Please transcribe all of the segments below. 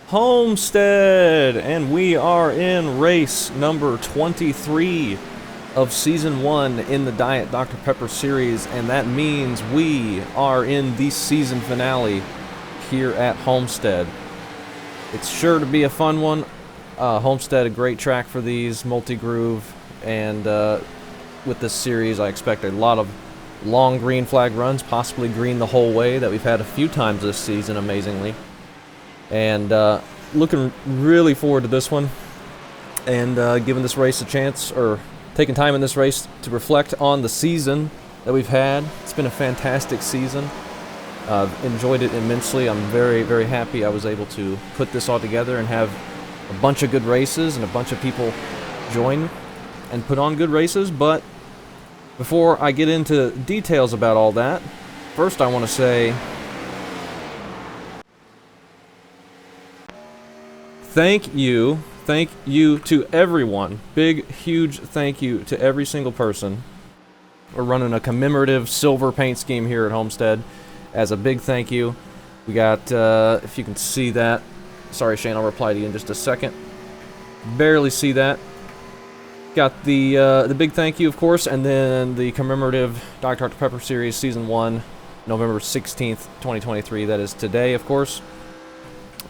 Homestead, and we are in race number 23 of Season 1 in the Diet Dr. Pepper series, and that means we are in the season finale here at Homestead. It's sure to be a fun one. Homestead, a great track for these, multi-groove, and with this series I expect a lot of long green flag runs, possibly green the whole way, that we've had a few times this season, amazingly. And looking really forward to this one, and giving this race a chance, or taking time in this race to reflect on the season that we've had. It's been a fantastic season. Enjoyed it immensely. I'm very, very happy I was able to put this all together and have a bunch of good races and a bunch of people join and put on good races. But before I get into details about all that, first I want to say thank you to everyone. Big, huge thank you to every single person. We're running a commemorative silver paint scheme here at Homestead. As a big thank you, we got, if you can see that, sorry Shane, I'll reply to you in just a second. Barely see that. Got the big thank you, of course, and then the commemorative Dr. Pepper Series Season 1, November 16th, 2023. That is today, of course.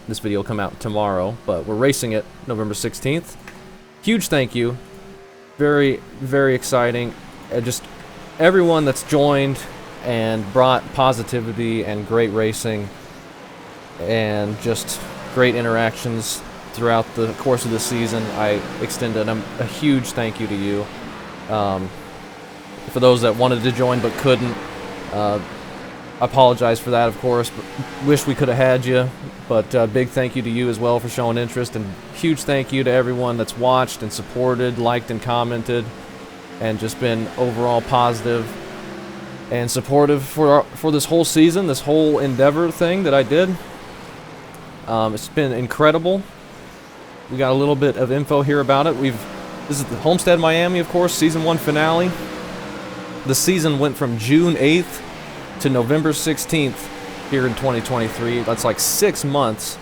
This video will come out tomorrow, but we're racing it November 16th. Huge thank you. Very, very exciting. Just everyone that's joined and brought positivity and great racing and just great interactions throughout the course of the season. I extend a huge thank you to you. For those that wanted to join but couldn't, apologize for that, of course. But wish we could have had you, but big thank you to you as well for showing interest, and huge thank you to everyone that's watched and supported, liked and commented, and just been overall positive and supportive for this whole season, this whole endeavor thing that I did. It's been incredible. We got a little bit of info here about it. This is the Homestead Miami, of course, Season 1 finale. The season went from June 8th to November 16th here in 2023. That's like 6 months,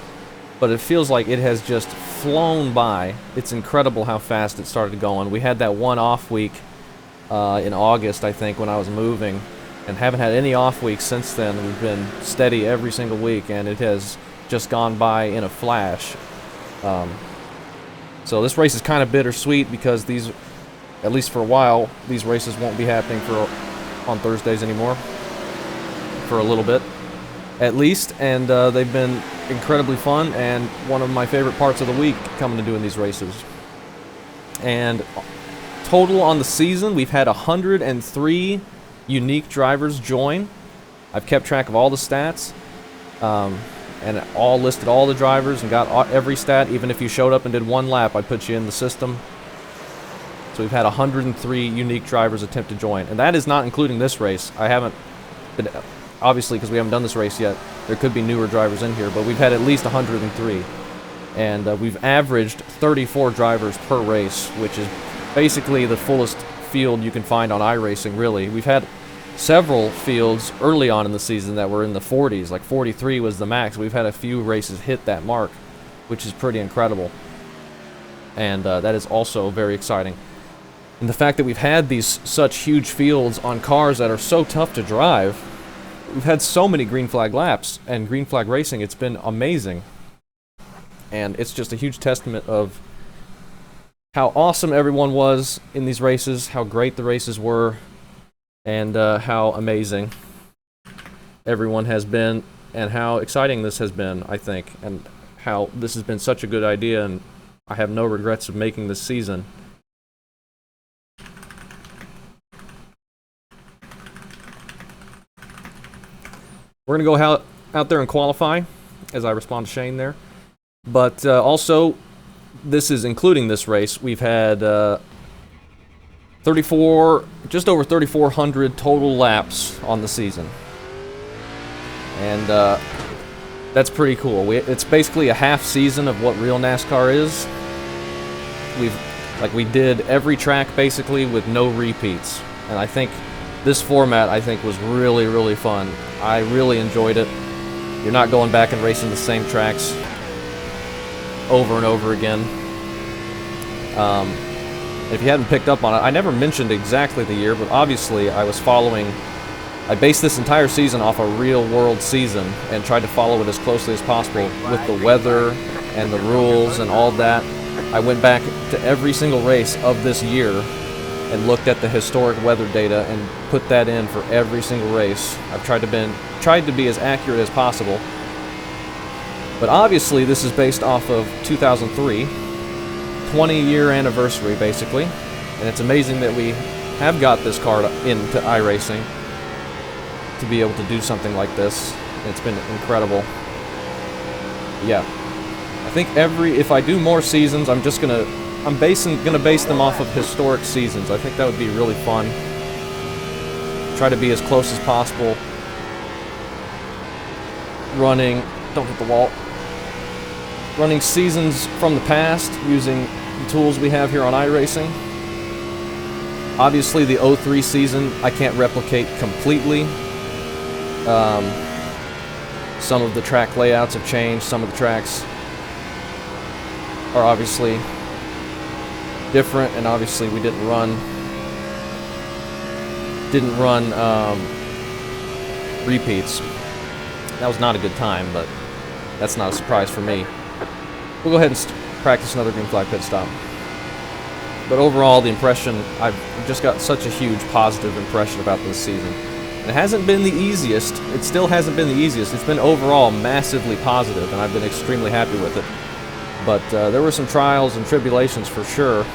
but it feels like it has just flown by. It's incredible how fast it started going. We had that one off week in August, I think, when I was moving, and haven't had any off weeks since then. We've been steady every single week, and it has just gone by in a flash. So this race is kind of bittersweet because these, at least for a while, these races won't be happening on Thursdays anymore. For a little bit, at least, and they've been incredibly fun, and one of my favorite parts of the week coming to doing these races. And total on the season, we've had 103 unique drivers join. I've kept track of all the stats, and all listed all the drivers and got every stat. Even if you showed up and did one lap, I'd put you in the system. So we've had 103 unique drivers attempt to join, and that is not including this race. I haven't been, obviously, because we haven't done this race yet, there could be newer drivers in here, but we've had at least 103. And we've averaged 34 drivers per race, which is basically the fullest field you can find on iRacing, really. We've had several fields early on in the season that were in the 40s, like 43 was the max. We've had a few races hit that mark, which is pretty incredible. And that is also very exciting. And the fact that we've had these such huge fields on cars that are so tough to drive, we've had so many green flag laps and green flag racing. It's been amazing. And it's just a huge testament of how awesome everyone was in these races, how great the races were, and how amazing everyone has been, and how exciting this has been, I think, and how this has been such a good idea, and I have no regrets of making this season. We're going to go out there and qualify, as I respond to Shane there. But also, this is including this race. We've had just over 3,400 total laps on the season. And that's pretty cool. It's basically a half season of what real NASCAR is. We did every track basically with no repeats. And I think this format, was really, really fun. I really enjoyed it. You're not going back and racing the same tracks over and over again. If you hadn't picked up on it, I never mentioned exactly the year, but obviously I based this entire season off a real-world season and tried to follow it as closely as possible with the weather and the rules and all that. I went back to every single race of this year and looked at the historic weather data and put that in for every single race. I've tried to be as accurate as possible. But obviously this is based off of 2003, 20-year anniversary basically, and it's amazing that we have got this car into iRacing to be able to do something like this. It's been incredible. Yeah, I think if I do more seasons, I'm gonna base them off of historic seasons. I think that would be really fun. Try to be as close as possible. Don't hit the wall. Running seasons from the past using the tools we have here on iRacing. Obviously the 03 season I can't replicate completely. Some of the track layouts have changed. Some of the tracks are obviously different, and obviously we didn't run repeats. That was not a good time, but that's not a surprise for me. We'll go ahead and practice another green flag pit stop. But overall, the impression, I've just got such a huge positive impression about this season. It hasn't been the easiest. It still hasn't been the easiest. It's been overall massively positive, and I've been extremely happy with it. But there were some trials and tribulations for sure.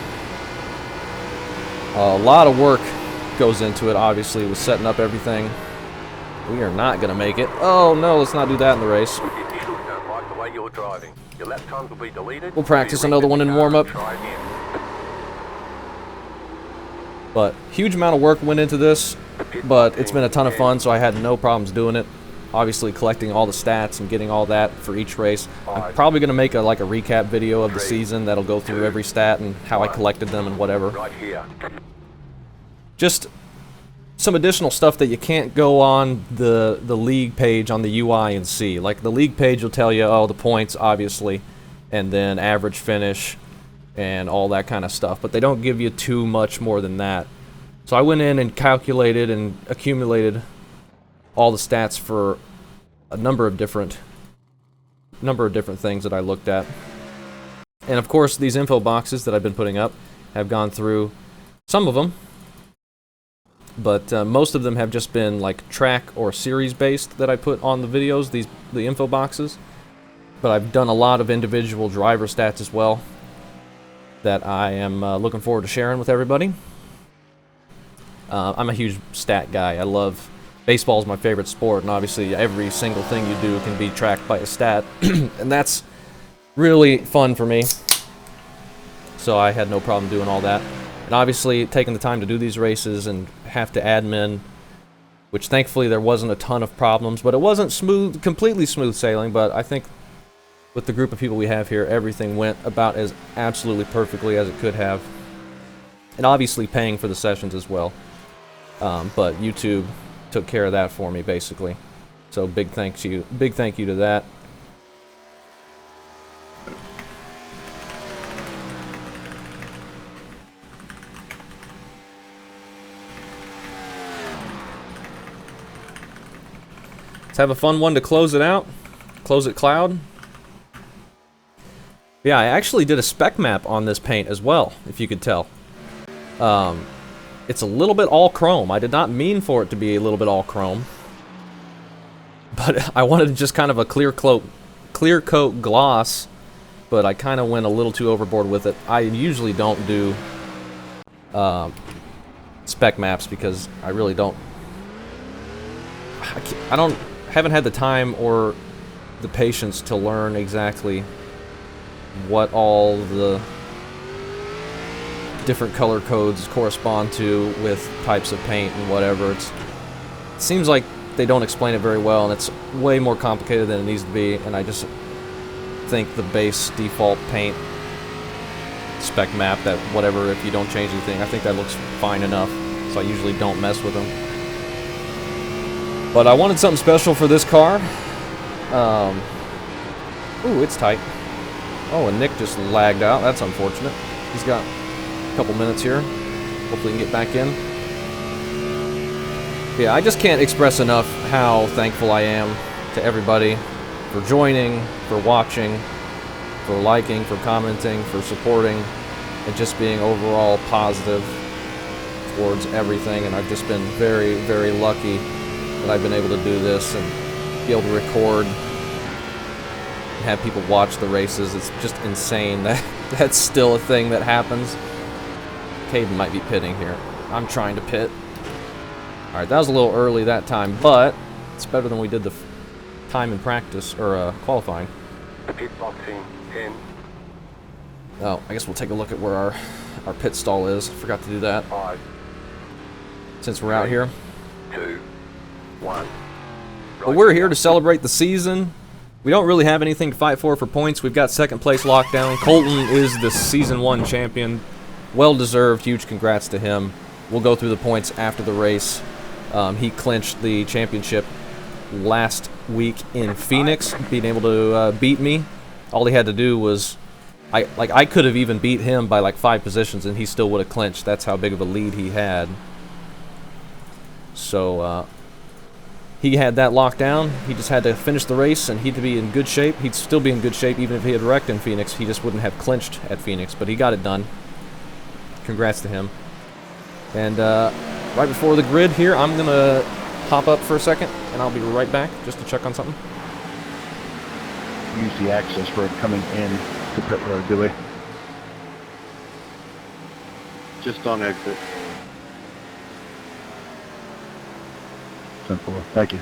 A lot of work goes into it, obviously, with setting up everything. We are not going to make it. Oh, no, let's not do that in the race. We'll practice another one in warm-up. But huge amount of work went into this, but it's been a ton of fun, so I had no problems doing it. Obviously collecting all the stats and getting all that for each race. I'm probably going to make a recap video of the season that'll go through every stat and how I collected them and whatever. Just some additional stuff that you can't go on the league page on the UI and see. Like the league page will tell you, oh, the points, obviously, and then average finish and all that kind of stuff, but they don't give you too much more than that. So I went in and calculated and accumulated all the stats for a number of different things that I looked at. And of course, these info boxes that I've been putting up have gone through some of them, but most of them have just been like track or series based that I put on the videos, the info boxes. But I've done a lot of individual driver stats as well that I am looking forward to sharing with everybody. I'm a huge stat guy. I love baseball is my favorite sport, and obviously every single thing you do can be tracked by a stat, and that's really fun for me. So I had no problem doing all that. And obviously taking the time to do these races and have to admin, which thankfully there wasn't a ton of problems, but it wasn't completely smooth sailing, but I think with the group of people we have here, everything went about as absolutely perfectly as it could have. And obviously paying for the sessions as well. But YouTube took care of that for me, basically. So big thank you to that. Let's have a fun one to close it out. Close it Cloud. Yeah, I actually did a spec map on this paint as well, if you could tell. It's a little bit all chrome. I did not mean for it to be a little bit all chrome, but I wanted just kind of a clear coat gloss, but I kind of went a little too overboard with it. I usually don't do spec maps because I really don't. Haven't had the time or the patience to learn exactly what all the different color codes correspond to with types of paint and whatever. It seems like they don't explain it very well, and it's way more complicated than it needs to be, and I just think the base default paint spec map, that whatever, if you don't change anything, I think that looks fine enough, so I usually don't mess with them. But I wanted something special for this car. Ooh, it's tight. Oh, and Nick just lagged out. That's unfortunate. He's got a couple minutes here. Hopefully he can get back in. Yeah, I just can't express enough how thankful I am to everybody for joining, for watching, for liking, for commenting, for supporting, and just being overall positive towards everything. And I've just been very, very lucky that I've been able to do this and be able to record and have people watch the races. It's just insane that that's still a thing that happens. Caden might be pitting here. I'm trying to pit. Alright, that was a little early that time, but it's better than we did the time in practice, or qualifying. Pit boxing, 10. Oh, I guess we'll take a look at where our pit stall is. Forgot to do that. 5. Since we're out here. 2. 1. But we're here to celebrate the season. We don't really have anything to fight for points. We've got second place lockdown. Colton is the Season 1 champion. Well deserved. Huge congrats to him. We'll go through the points after the race. He clinched the championship last week in Phoenix, being able to beat me. All he had to do was, I could have even beat him by like 5 positions, and he still would have clinched. That's how big of a lead he had. So he had that locked down. He just had to finish the race, and he'd be in good shape. He'd still be in good shape even if he had wrecked in Phoenix. He just wouldn't have clinched at Phoenix, but he got it done. Congrats to him. And right before the grid here, I'm going to hop up for a second, and I'll be right back just to check on something. Use the access road coming in to pit road, do we? Just on exit. Simple. Thank you.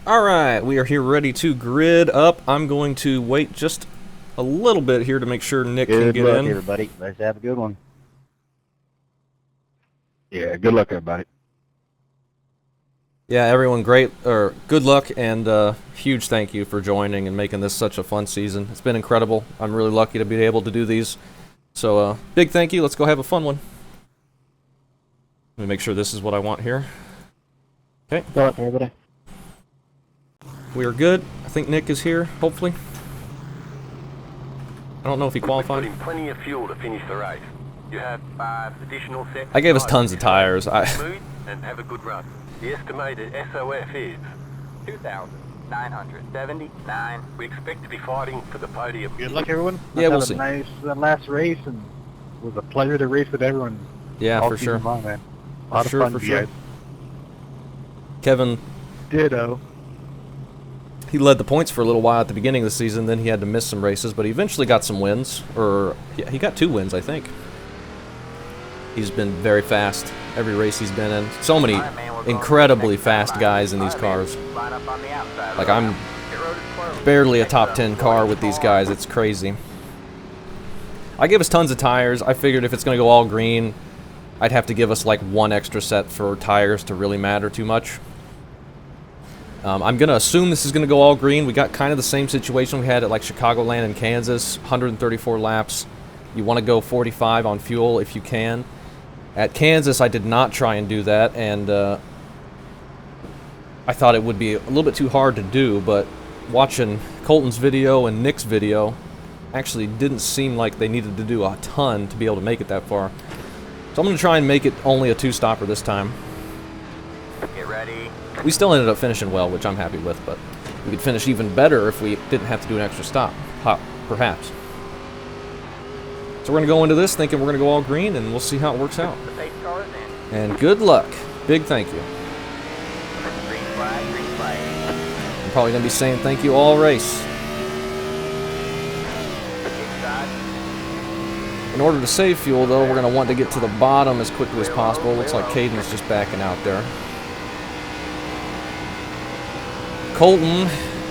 Alright, we are here ready to grid up. I'm going to wait just a little bit here to make sure Nick can get in. Everybody. Let's have a good one. Yeah, good luck, everybody. Yeah, everyone, good luck, and huge thank you for joining and making this such a fun season. It's been incredible. I'm really lucky to be able to do these. So, big thank you. Let's go have a fun one. Let me make sure this is what I want here. Okay. Good luck, everybody. We are good. I think Nick is here, hopefully. I don't know if he qualified. Putting plenty of fuel to finish the race. You have 5 additional sets. I gave us tons of tires. Smooth and have a good run. The estimated SOF is 2,979. we expect to be fighting for the podium. Good luck, everyone. Yeah, we'll Let's see. have a nice last race, and it was a pleasure to race with everyone. Yeah, all for season sure. long, man. A lot For of fun, sure. you guys. Kevin, Ditto. he led the points for a little while at the beginning of the season, then he had to miss some races, but he eventually got some wins. Or, yeah, he got 2 wins, I think. He's been very fast every race he's been in. So many incredibly fast guys in these cars. Like, I'm barely a top 10 car with these guys. It's crazy. I give us tons of tires. I figured if it's going to go all green, I'd have to give us like 1 extra set for tires to really matter too much. I'm going to assume this is going to go all green. We got kind of the same situation we had at like Chicagoland and Kansas, 134 laps. You want to go 45 on fuel if you can. At Kansas, I did not try and do that, and I thought it would be a little bit too hard to do, but watching Colton's video and Nick's video actually didn't seem like they needed to do a ton to be able to make it that far. So I'm going to try and make it only a 2-stopper this time. Get ready. We still ended up finishing well, which I'm happy with, but we could finish even better if we didn't have to do an extra stop, perhaps. So we're going to go into this thinking we're going to go all green, and we'll see how it works out. The pace car is in. And good luck. Big thank you. Green flag, green flag. I'm probably going to be saying thank you all race. Inside. In order to save fuel, though, we're going to want to get to the bottom as quickly as possible. Looks like Caden's just backing out there. Colton,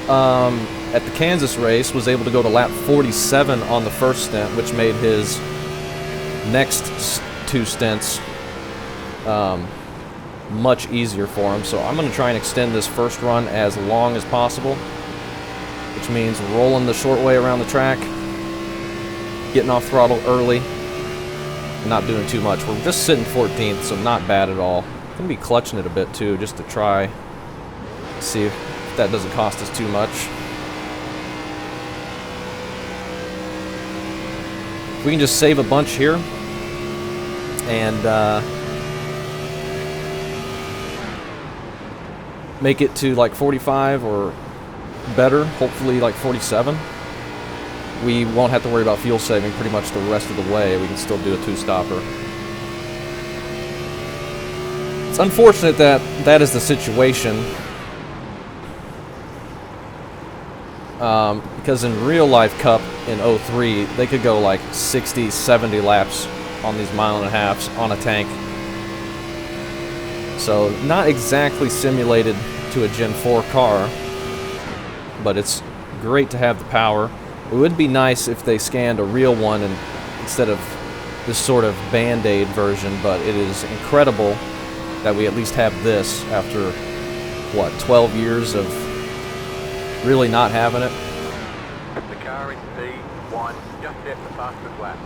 at the Kansas race, was able to go to lap 47 on the first stint, which made his next 2 stints much easier for him. So I'm going to try and extend this first run as long as possible, which means rolling the short way around the track, getting off throttle early, and not doing too much. We're just sitting 14th, so not bad at all. Going to be clutching it a bit too, just to try see if that doesn't cost us too much. We can just save a bunch here and make it to like 45 or better, hopefully like 47. We won't have to worry about fuel saving pretty much the rest of the way. We can still do a 2-stopper. It's unfortunate that that is the situation, because in real life Cup in 03, they could go like 60, 70 laps on these 1.5 miles on a tank. So not exactly simulated to a Gen 4 car, but it's great to have the power. It would be nice if they scanned a real one and instead of this sort of Band-Aid version, but it is incredible that we at least have this after, what, 12 years of really not having it. The car in P1 just hit the fastest lap.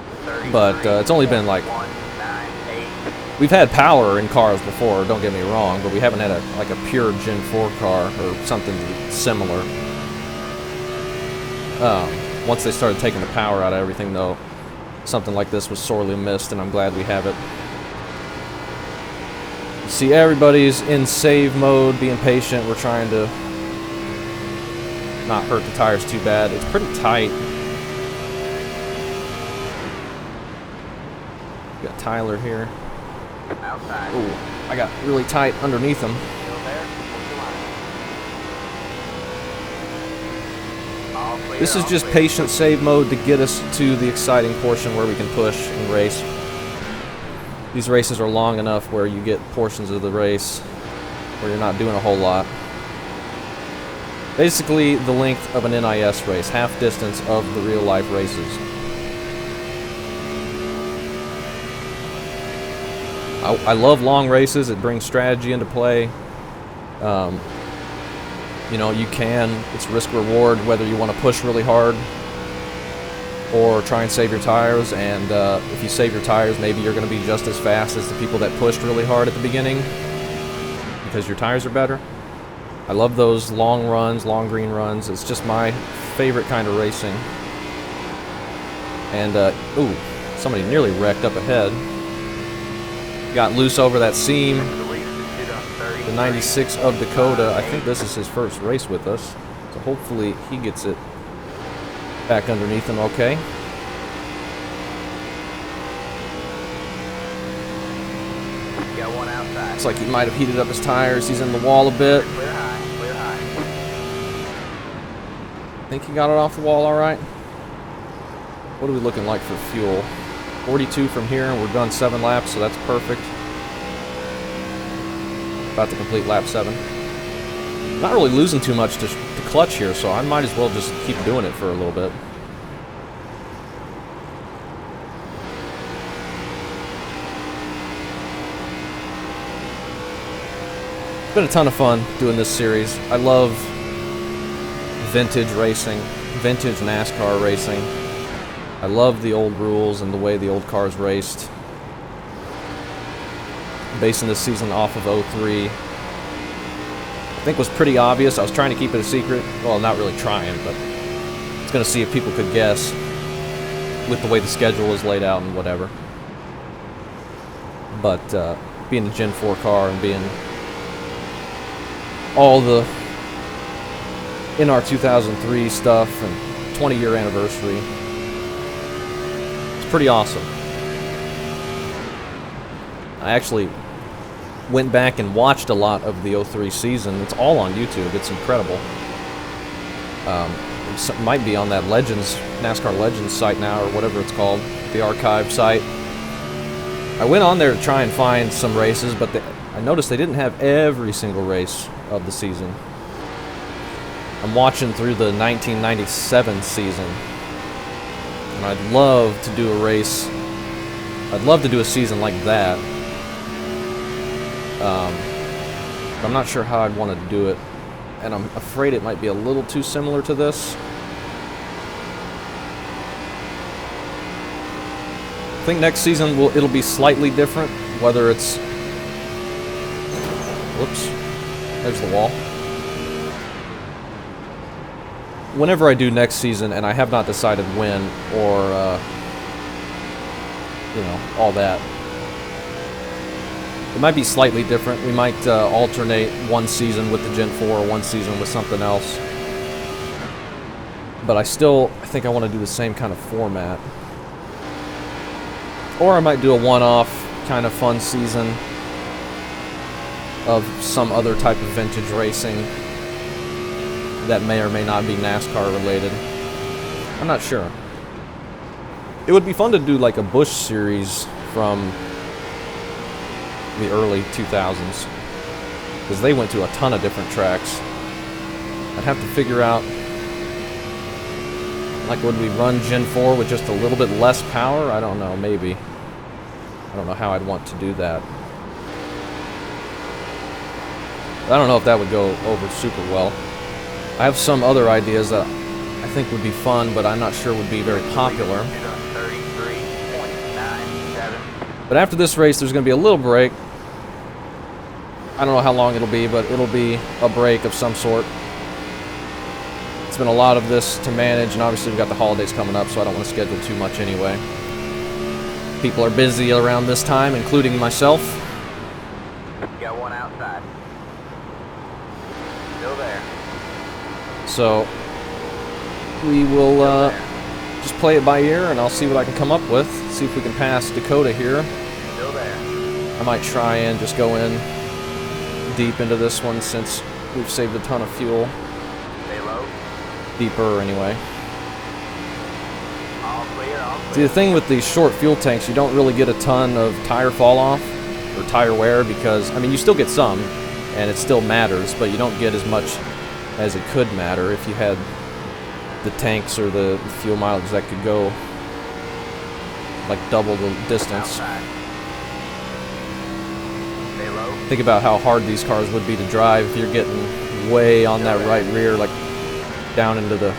But it's only been like, 198. we've had power in cars before, don't get me wrong, but we haven't had like a pure Gen 4 car or something similar. Once they started taking the power out of everything, though, something like this was sorely missed, and I'm glad we have it. See, everybody's in save mode, being patient. We're trying to not hurt the tires too bad. It's pretty tight. Got Tyler here. Outside. Ooh, I got really tight underneath him. Still there? All clear, This is all just clear. patient save mode to get us to the exciting portion where we can push and race. These races are long enough where you get portions of the race where you're not doing a whole lot. Basically, the length of an NIS race, half distance of the real life races. I love long races. It brings strategy into play. You know, it's risk reward whether you want to push really hard or try and save your tires, and if you save your tires, maybe you're going to be just as fast as the people that pushed really hard at the beginning because your tires are better. I love those long runs, long green runs. It's just my favorite kind of racing. And, ooh, somebody nearly wrecked up ahead. Got loose over that seam. The 96 of Dakota, I think this is his first race with us, so hopefully he gets it back underneath him okay. Got one outside. Looks like he might have heated up his tires. He's in the wall a bit. Clear high, clear high. I think he got it off the wall all right. What are we looking like for fuel? 42 from here, and we're done 7 laps, so that's perfect. About to complete lap 7. Not really losing too much to clutch here, so I might as well just keep doing it for a little bit. It's been a ton of fun doing this series. I love vintage racing, vintage NASCAR racing. I love the old rules and the way the old cars raced. Basing this season off of 03. I think was pretty obvious. I was trying to keep it a secret. Well, not really trying, but I was going to see if people could guess with the way the schedule is laid out and whatever. But being a Gen 4 car and being all the NR 2003 stuff and 20-year anniversary, it's pretty awesome. I actually went back and watched a lot of the 03 season. It's all on YouTube. It's incredible. It might be on that Legends, NASCAR Legends site now, or whatever it's called, the archive site. I went on there to try and find some races, but I noticed they didn't have every single race of the season. I'm watching through the 1997 season, and I'd love to do a race. I'd love to do a season like that. But I'm not sure how I'd want to do it, and I'm afraid it might be a little too similar to this. I think next season it'll be slightly different, whether it's... Whoops. There's the wall. Whenever I do next season, and I have not decided when, or, you know, all that, it might be slightly different. We might alternate one season with the Gen 4 or one season with something else. But I think I want to do the same kind of format. Or I might do a one-off kind of fun season of some other type of vintage racing that may or may not be NASCAR related. I'm not sure. It would be fun to do like a Busch series from the early 2000s, because they went to a ton of different tracks. I'd have to figure out, like, would we run Gen 4 with just a little bit less power? I don't know, maybe. I don't know how I'd want to do that. I don't know if that would go over super well. I have some other ideas that I think would be fun, but I'm not sure would be very popular. 33.97. But after this race, there's going to be a little break. I don't know how long it'll be, but it'll be a break of some sort. It's been a lot of this to manage, and obviously we've got the holidays coming up, so I don't want to schedule too much anyway. People are busy around this time, including myself. Got one outside. Still there. So we will just play it by ear, and I'll see what I can come up with. See if we can pass Dakota here. Still there. I might try and just go in deep into this one since we've saved a ton of fuel. Stay low. Deeper anyway. All clear, all clear. See, the thing with these short fuel tanks, you don't really get a ton of tire fall off or tire wear because, I mean, you still get some and it still matters, but you don't get as much as it could matter if you had the tanks or the fuel mileage that could go like double the distance. Outside. Stay low. Think about how hard these cars would be to drive if you're getting way on that right rear, like down into the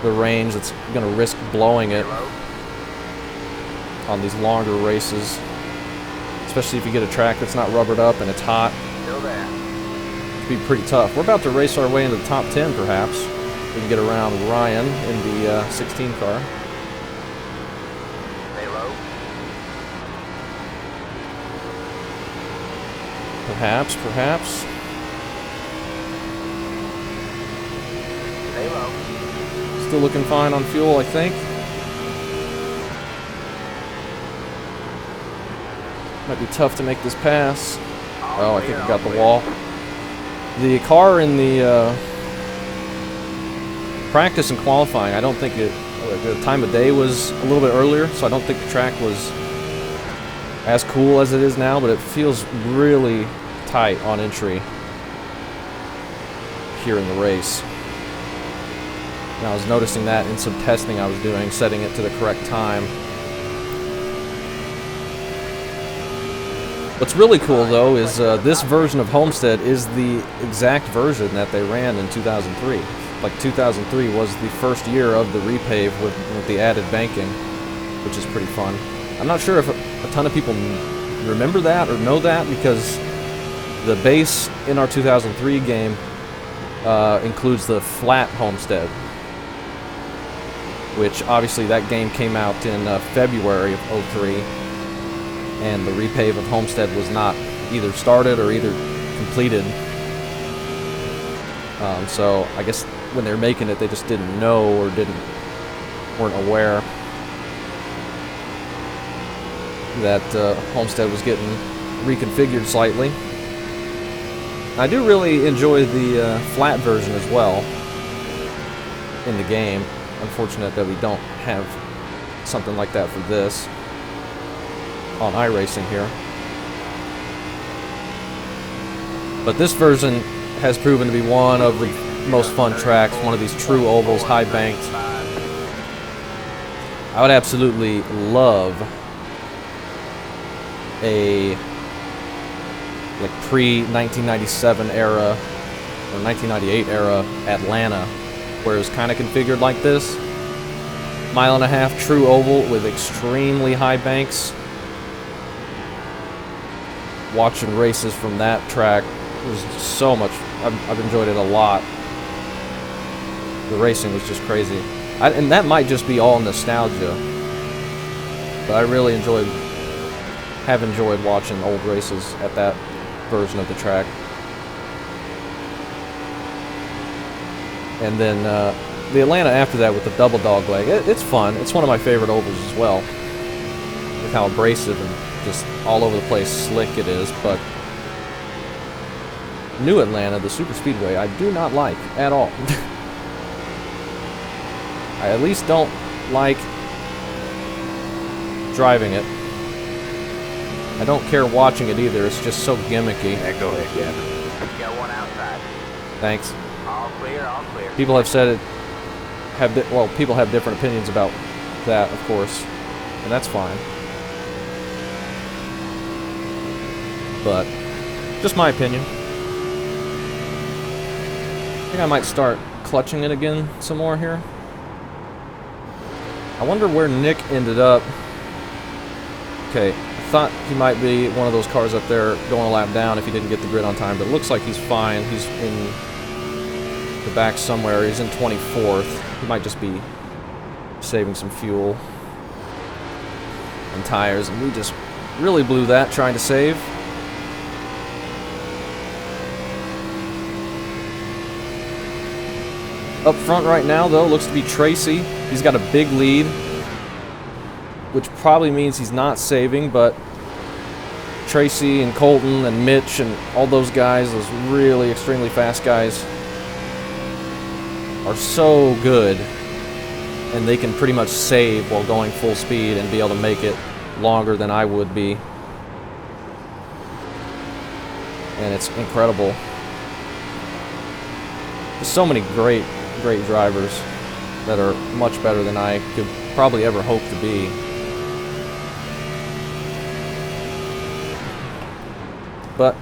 range. It's going to risk blowing it Stay low. on these longer races, especially if you get a track that's not rubbered up and it's hot. Still there. It'd be pretty tough. We're about to race our way into the top 10, perhaps. We can get around Ryan in the 16 car. Stay low. Perhaps. Stay low. Still looking fine on fuel, I think. Might be tough to make this pass. Oh, I think I got the wall. The car in the practice and qualifying, I don't think the time of day was a little bit earlier, so I don't think the track was as cool as it is now, but it feels really tight on entry here in the race. And I was noticing that in some testing I was doing, setting it to the correct time. What's really cool, though, is this version of Homestead is the exact version that they ran in 2003. Like, 2003 was the first year of the repave with the added banking, which is pretty fun. I'm not sure if a ton of people remember that or know that, because the base in our 2003 game includes the flat Homestead, which obviously that game came out in February of 03. And the repave of Homestead was not either started or either completed. So I guess when they were making it, they just didn't know or weren't aware that Homestead was getting reconfigured slightly. I do really enjoy the flat version as well in the game. Unfortunate that we don't have something like that for this on iRacing here. But this version has proven to be one of most fun tracks, one of these true ovals, high banked. I would absolutely love a like pre-1997 era or 1998 era Atlanta, where it was kind of configured like this. 1.5 mile true oval with extremely high banks. Watching races from that track was so much. I've enjoyed it a lot. The racing was just crazy. And that might just be all nostalgia, but I really have enjoyed watching old races at that version of the track. And then the Atlanta after that with the double dog leg, it's fun. It's one of my favorite ovals as well, with how abrasive and just all over the place slick it is. But New Atlanta, the super speedway, I do not like at all. I at least don't like driving it. I don't care watching it either. It's just so gimmicky. Yeah, go ahead, yeah. Got one outside. Thanks. All clear, all clear. People have said it. People have different opinions about that, of course, and that's fine. But just my opinion. I think I might start clutching it again some more here. I wonder where Nick ended up. Okay, I thought he might be one of those cars up there going a lap down if he didn't get the grid on time, but it looks like he's fine. He's in the back somewhere. He's in 24th. He might just be saving some fuel and tires, and we just really blew that trying to save. Up front right now, though, looks to be Tracy. He's got a big lead, which probably means he's not saving, but Tracy and Colton and Mitch and all those guys, those really extremely fast guys, are so good, and they can pretty much save while going full speed and be able to make it longer than I would be. And it's incredible. There's so many great drivers that are much better than I could probably ever hope to be. But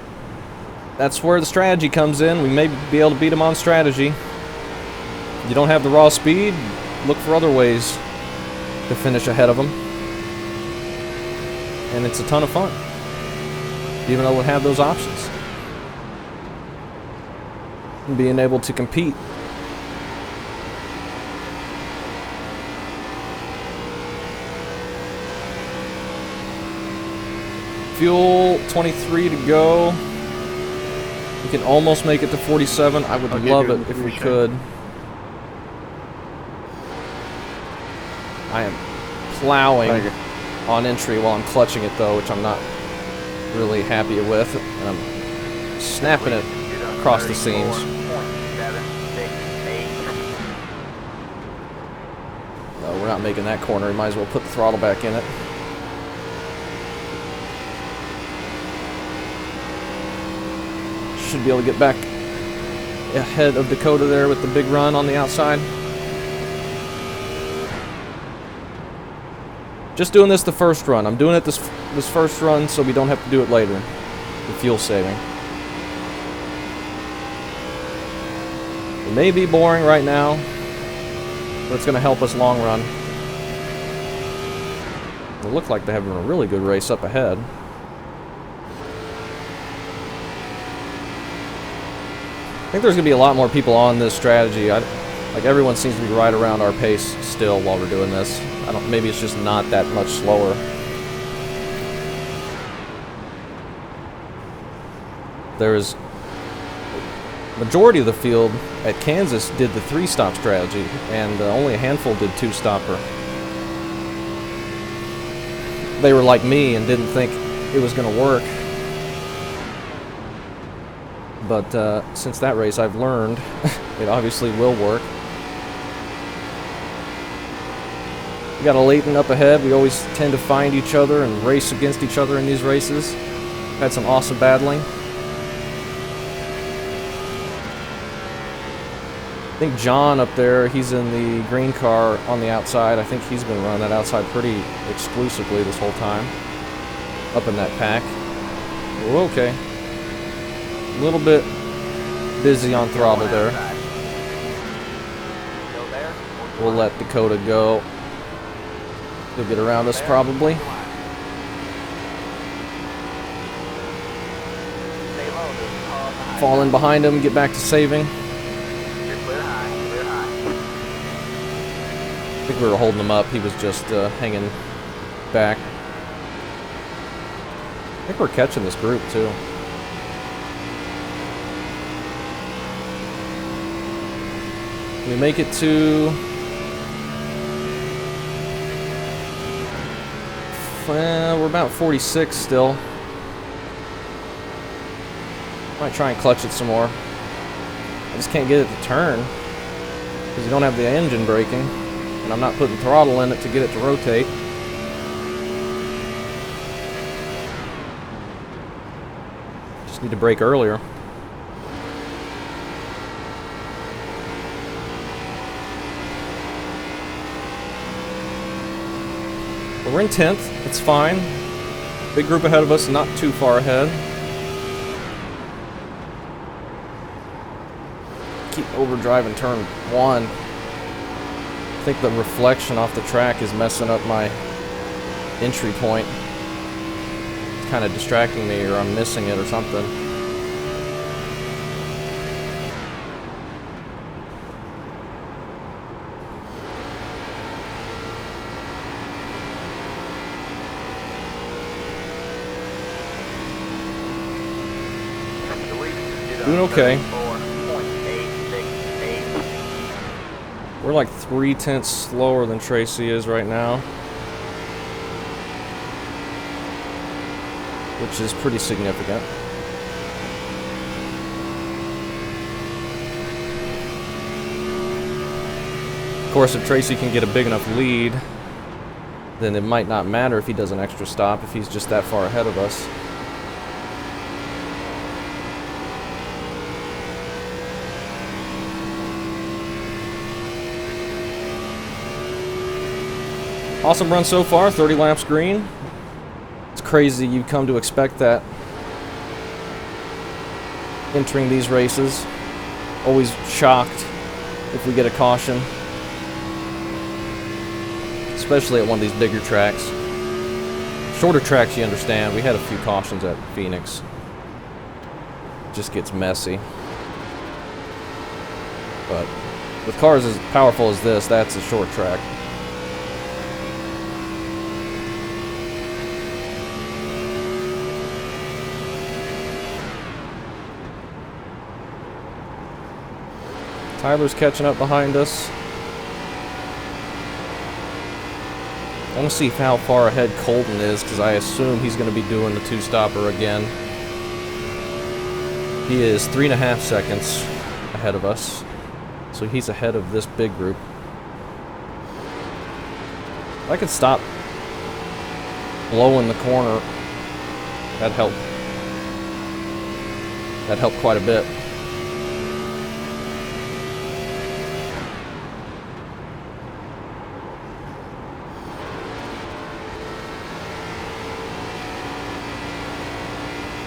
that's where the strategy comes in. We may be able to beat them on strategy. If you don't have the raw speed, look for other ways to finish ahead of them. And it's a ton of fun, even though we have those options. And being able to compete. Fuel, 23 to go. We can almost make it to 47. I would love it if we could. I am plowing on entry while I'm clutching it, though, which I'm not really happy with. And I'm snapping it across the seams. No, we're not making that corner. We might as well put the throttle back in it. Should be able to get back ahead of Dakota there with the big run on the outside. Just doing this the first run. I'm doing it this first run so we don't have to do it later. The fuel saving. It may be boring right now, but it's going to help us long run. It looks like they're having a really good race up ahead. I think there's going to be a lot more people on this strategy. Like everyone seems to be right around our pace still while we're doing this. Maybe it's just not that much slower. There's majority of the field at Kansas did the 3-stop strategy, and only a handful did 2-stopper. They were like me and didn't think it was going to work. But since that race, I've learned it obviously will work. We got a Leighton up ahead. We always tend to find each other and race against each other in these races. Had some awesome battling. think John up there, he's in the green car on the outside. I think he's been running that outside pretty exclusively this whole time. Up in that pack. Oh, okay. A little bit busy on throttle there. Still there? We'll let Dakota go. He'll get around us probably. Stay low, there's a car behind. Fall in behind him, get back to saving. You're clear high, clear high. I think we were holding him up. He was just hanging back. I think we're catching this group too. We make it to... we're about 46 still. Might try and clutch it some more. I just can't get it to turn because you don't have the engine braking, and I'm not putting throttle in it to get it to rotate. Just need to brake earlier. We're in 10th. It's fine. Big group ahead of us, not too far ahead. Keep overdriving turn 1. I think the reflection off the track is messing up my entry point. It's kind of distracting me, or I'm missing it or something. Doing okay. 34.868. We're like 0.3 slower than Tracy is right now, which is pretty significant. Of course, if Tracy can get a big enough lead, then it might not matter if he does an extra stop if he's just that far ahead of us. Awesome run so far, 30 laps green. It's crazy you come to expect that entering these races. Always shocked if we get a caution, especially at one of these bigger tracks. Shorter tracks you understand, we had a few cautions at Phoenix. It just gets messy. But with cars as powerful as this, that's a short track. Tyler's catching up behind us. I want to see how far ahead Colton is, because I assume he's going to be doing the two-stopper again. He is 3.5 seconds ahead of us, so he's ahead of this big group. If I could stop blowing the corner, that'd help. That'd help quite a bit.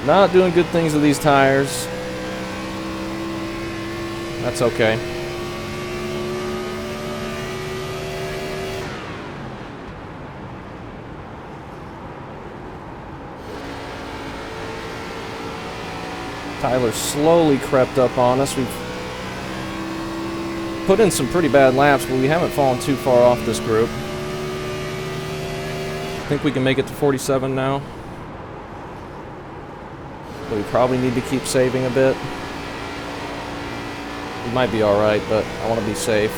Not doing good things with these tires. That's okay. Tyler slowly crept up on us. We've put in some pretty bad laps, but we haven't fallen too far off this group. I think we can make it to 47 now. But we probably need to keep saving a bit. We might be alright, but I want to be safe.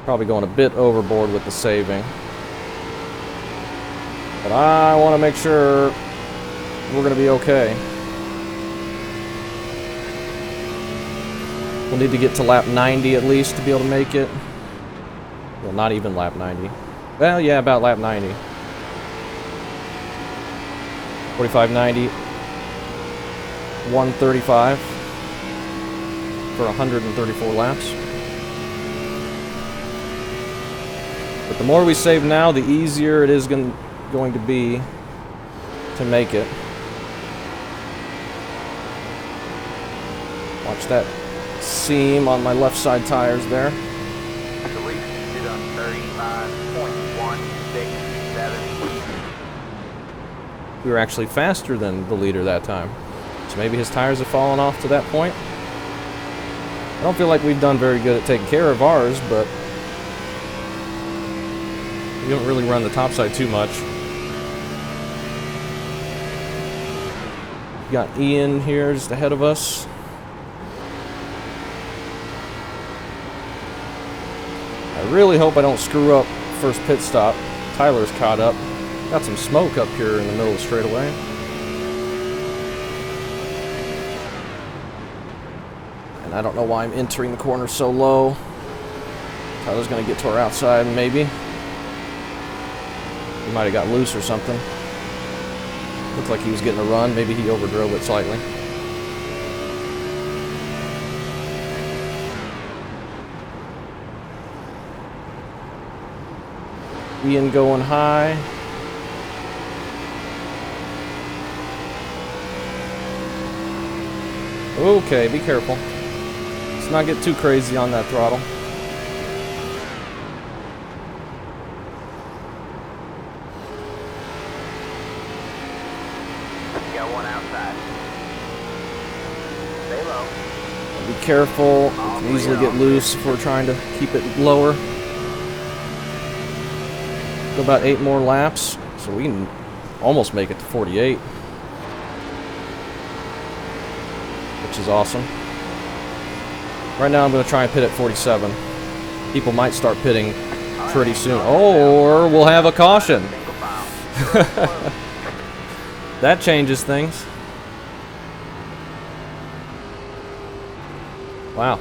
Probably going a bit overboard with the saving. But I want to make sure we're going to be okay. We'll need to get to lap 90 at least to be able to make it. Well, not even lap 90. Well, yeah, about lap 90. 45.90. 135 for 134 laps. But the more we save now, the easier it is going to be to make it. Watch that seam on my left side tires there. The lead is on 35.167. We were actually faster than the leader that time. So maybe his tires have fallen off to that point. I don't feel like we've done very good at taking care of ours, but we don't really run the topside too much. We got Ian here just ahead of us. I really hope I don't screw up first pit stop. Tyler's caught up. Got some smoke up here in the middle of the straightaway. And I don't know why I'm entering the corner so low. Tyler's gonna get to our outside, maybe. He might have got loose or something. Looked like he was getting a run. Maybe he overdrove it slightly. Ian going high. Okay, be careful. Let's not get too crazy on that throttle. You got one outside. Stay low. Be careful. We can easily get loose if we're trying to keep it lower. Go about 8 more laps, so we can almost make it to 48. Which is awesome. Right now I'm going to try and pit at 47. People might start pitting pretty soon. Or we'll have a caution. That changes things. Wow.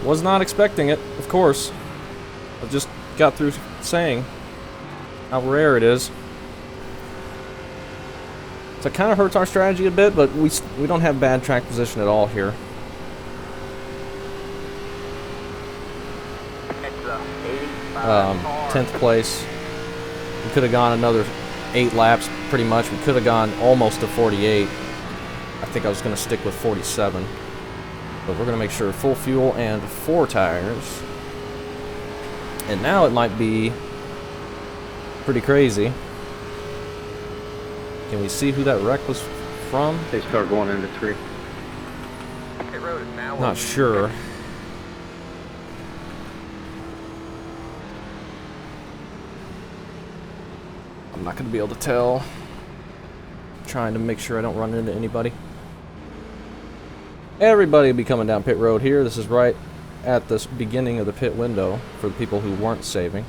Was not expecting it, of course. I just got through saying how rare it is. So it kind of hurts our strategy a bit, but we don't have bad track position at all here. It's 85. 10th place. We could have gone another 8 laps, pretty much. We could have gone almost to 48. I think I was going to stick with 47. But we're going to make sure full fuel and 4 tires. And now it might be pretty crazy. Can we see who that wreck was from? They start going into 3. Pit road is now Not sure. I'm not going to be able to tell. Trying to make sure I don't run into anybody. Everybody will be coming down pit road here. This is right at the beginning of the pit window for the people who weren't saving.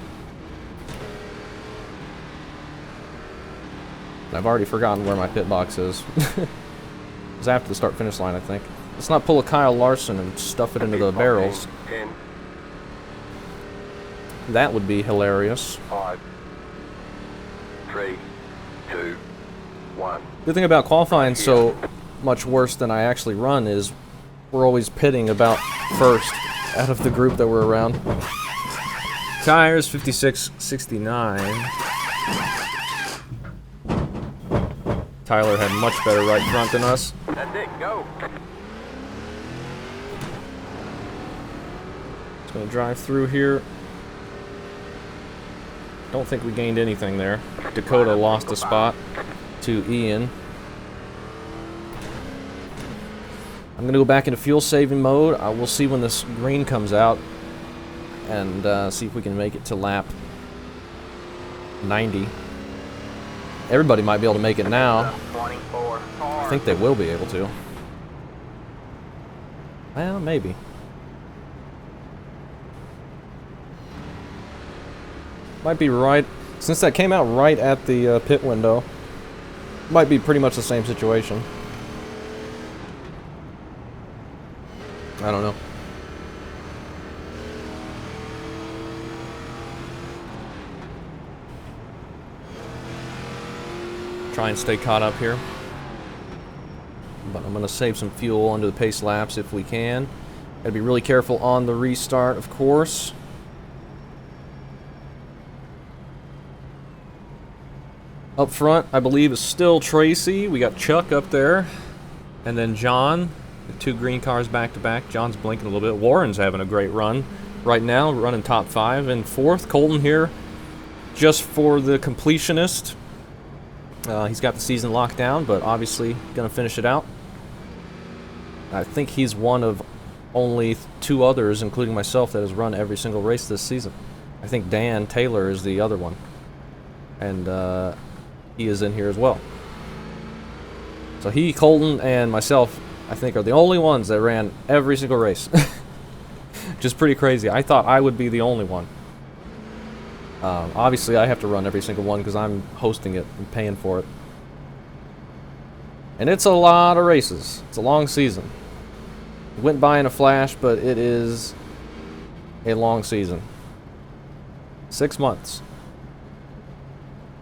I've already forgotten where my pit box is. It was after the start-finish line, I think. Let's not pull a Kyle Larson and stuff it into the barrels. 10, That would be hilarious. 5, 3, 2, 1. The thing about qualifying so much worse than I actually run is we're always pitting about first out of the group that we're around. Tires 56.69. Tyler had much better right front than us. That's it, go. Just gonna drive through here. Don't think we gained anything there. Dakota lost a spot to Ian. I'm gonna go back into fuel saving mode. We'll see when this green comes out and see if we can make it to lap 90. Everybody might be able to make it now. 24. I think they will be able to. Well, maybe. Might be right. Since that came out right at the pit window, Might be pretty much the same situation. I don't know. Try and stay caught up here. But I'm going to save some fuel under the pace laps if we can. Gotta be really careful on the restart, of course. Up front, I believe, is still Tracy. We got Chuck up there. And then John. The 2 green cars back to back. John's blinking a little bit. Warren's having a great run right now, running top 5. And 4th, Colton here, just for the completionist. He's got the season locked down, but obviously going to finish it out. I think he's one of only 2 others, including myself, that has run every single race this season. I think Dan Taylor is the other one. And he is in here as well. So he, Colton, and myself, I think, are the only ones that ran every single race. Just pretty crazy. I thought I would be the only one. Obviously, I have to run every single one because I'm hosting it and paying for it. And it's a lot of races. It's a long season. It went by in a flash, but it is a long season. 6 months.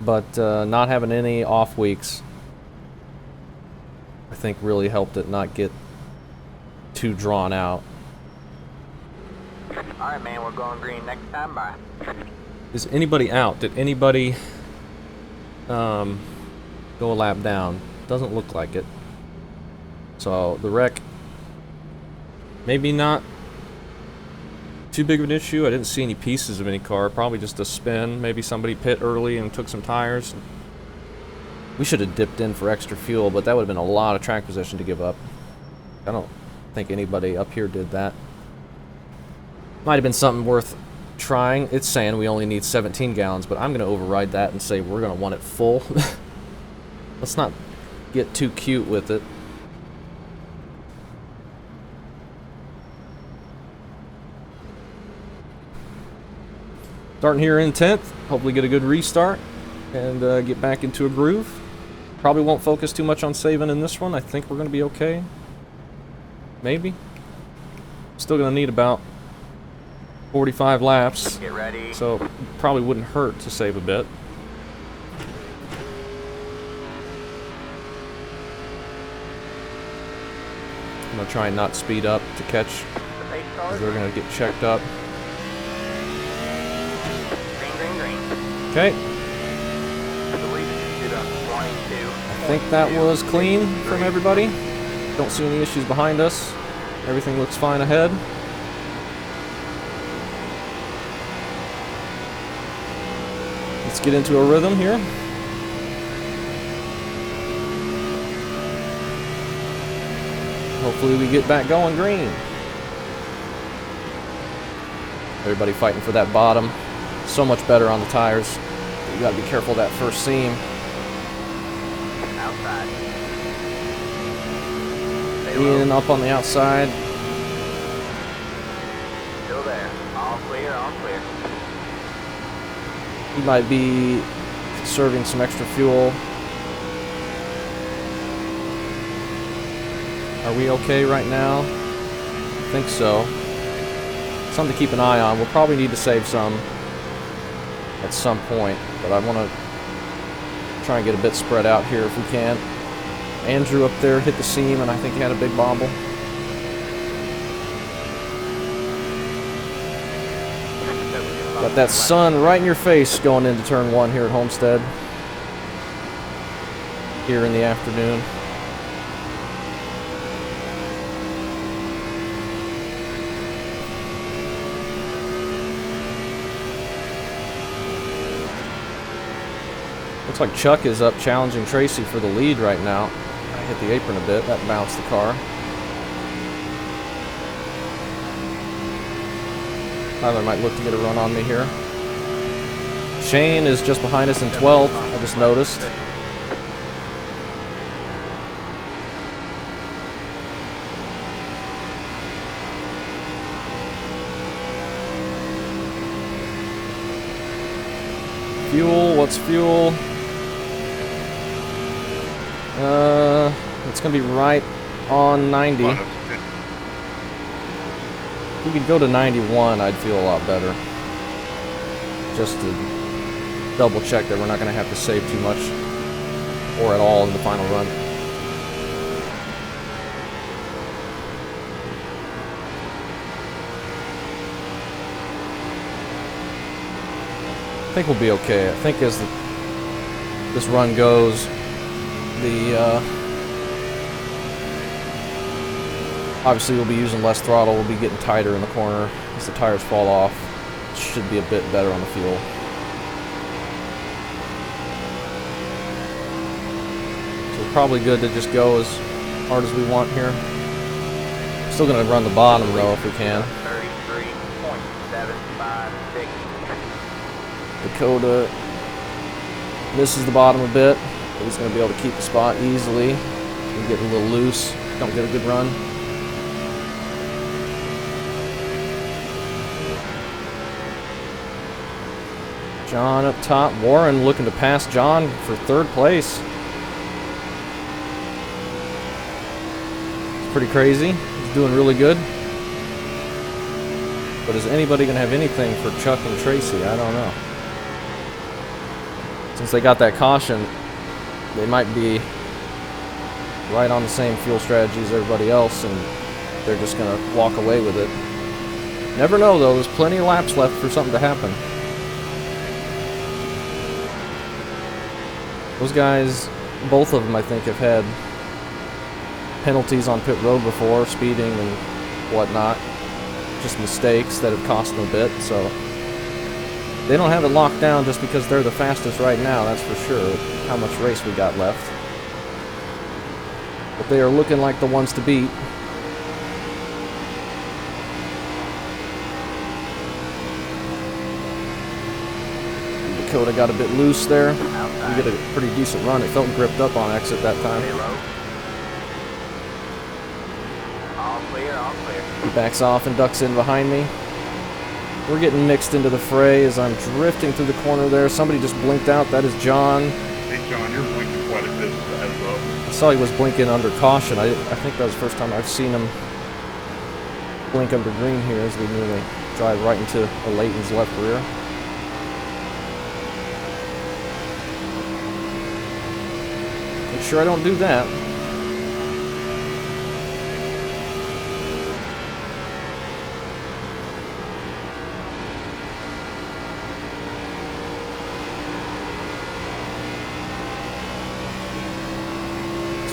But not having any off weeks, I think, really helped it not get too drawn out. Alright, man, we're going green next time. Bye. Is anybody out? Did anybody go a lap down? Doesn't look like it. So the wreck, maybe not too big of an issue. I didn't see any pieces of any car. Probably just a spin. Maybe somebody pit early and took some tires. We should have dipped in for extra fuel, but that would have been a lot of track position to give up. I don't think anybody up here did that. Might have been something worth trying. It's saying we only need 17 gallons, but I'm going to override that and say we're going to want it full. Let's not get too cute with it. Starting here in 10th, hopefully get a good restart and get back into a groove. Probably won't focus too much on saving in this one. I think we're going to be okay. Maybe. Still going to need about 45 laps. Get ready. So probably wouldn't hurt to save a bit. I'm going to try and not speed up to catch, The pace because cars. they're going to get checked up. Green, green, green. Okay. I believe it should up 22. I think that was clean from everybody. Don't see any issues behind us. Everything looks fine ahead. Let's get into a rhythm here. Hopefully we get back going green. Everybody fighting for that bottom. So much better on the tires. You gotta be careful of that first seam. Outside. Stay low. Ian up on the outside. Still there. All clear, all clear. He might be conserving some extra fuel. Are we okay right now? I think so. Something to keep an eye on. We'll probably need to save some at some point, but I want to try and get a bit spread out here if we can. Andrew up there hit the seam, and I think he had a big bobble. Got that sun right in your face going into turn 1 here at Homestead. Here in the afternoon. Looks like Chuck is up challenging Tracy for the lead right now. I hit the apron a bit. That bounced the car. Tyler might look to get a run on me here. Shane is just behind us in 12th. I just noticed. Fuel, what's fuel? It's gonna be right on 90. If we could go to 91, I'd feel a lot better. Just to double check that we're not gonna have to save too much or at all in the final run. I think we'll be okay. I think as this run goes, obviously we'll be using less throttle, we'll be getting tighter in the corner as the tires fall off. It should be a bit better on the fuel. So it's probably good to just go as hard as we want here. Still gonna run the bottom though if we can. 33.756. Dakota misses the bottom a bit, but he's going to be able to keep the spot easily. We get a little loose, don't get a good run. John up top, Warren looking to pass John for third place. It's pretty crazy, he's doing really good. But is anybody going to have anything for Chuck and Tracy? I don't know. Since they got that caution, they might be right on the same fuel strategy as everybody else, and they're just going to walk away with it. Never know, though. There's plenty of laps left for something to happen. Those guys, both of them, I think, have had penalties on pit road before, speeding and whatnot. Just mistakes that have cost them a bit, so they don't have it locked down just because they're the fastest right now, that's for sure, how much race we got left. But they are looking like the ones to beat. Dakota got a bit loose there. We get a pretty decent run. It felt gripped up on exit that time. All clear, all clear. He backs off and ducks in behind me. We're getting mixed into the fray as I'm drifting through the corner there. Somebody just blinked out. That is John. Hey, John, you're blinking quite a bit as well. I saw he was blinking under caution. I think that was the first time I've seen him blink under green here as we nearly drive right into a Leighton's left rear. Make sure I don't do that.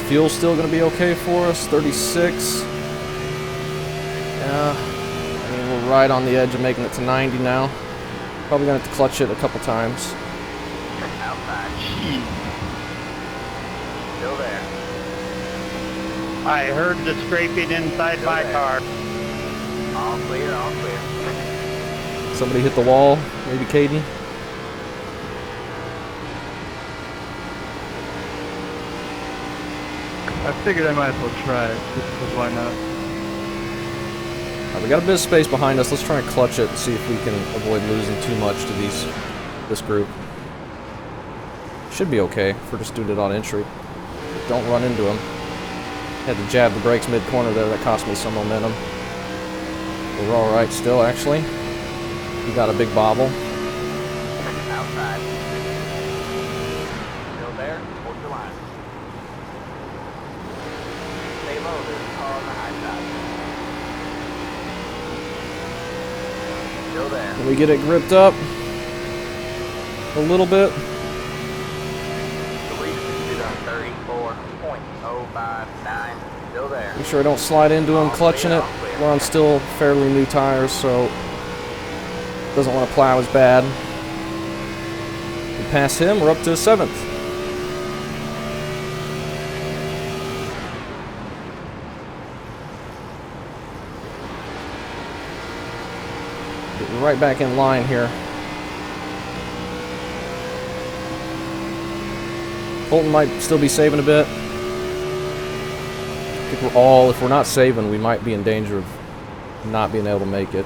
Fuel's still going to be okay for us, 36. Yeah, I mean, we're right on the edge of making it to 90 now. Probably going to have to clutch it a couple times. Outside. Still there. I heard the scraping inside my car. All clear, all clear. Somebody hit the wall, maybe Caden. I figured I might as well try it, because why not? We got a bit of space behind us. Let's try and clutch it and see if we can avoid losing too much to this group. Should be okay if we're just doing it on entry. Don't run into them. Had to jab the brakes mid-corner there. That cost me some momentum. We're all right still, actually. We got a big bobble. Outside. Still there? Hold your line. Stay low, there's a car on the high side. Still there. Can we get it gripped up a little bit? The lead is on 34.059. Still there. Make sure I don't slide into him clutching it. We're on still fairly new tires, so doesn't want to plow as bad. We pass him, we're up to 7th. Getting right back in line here. Colton might still be saving a bit. I think if we're not saving, we might be in danger of not being able to make it.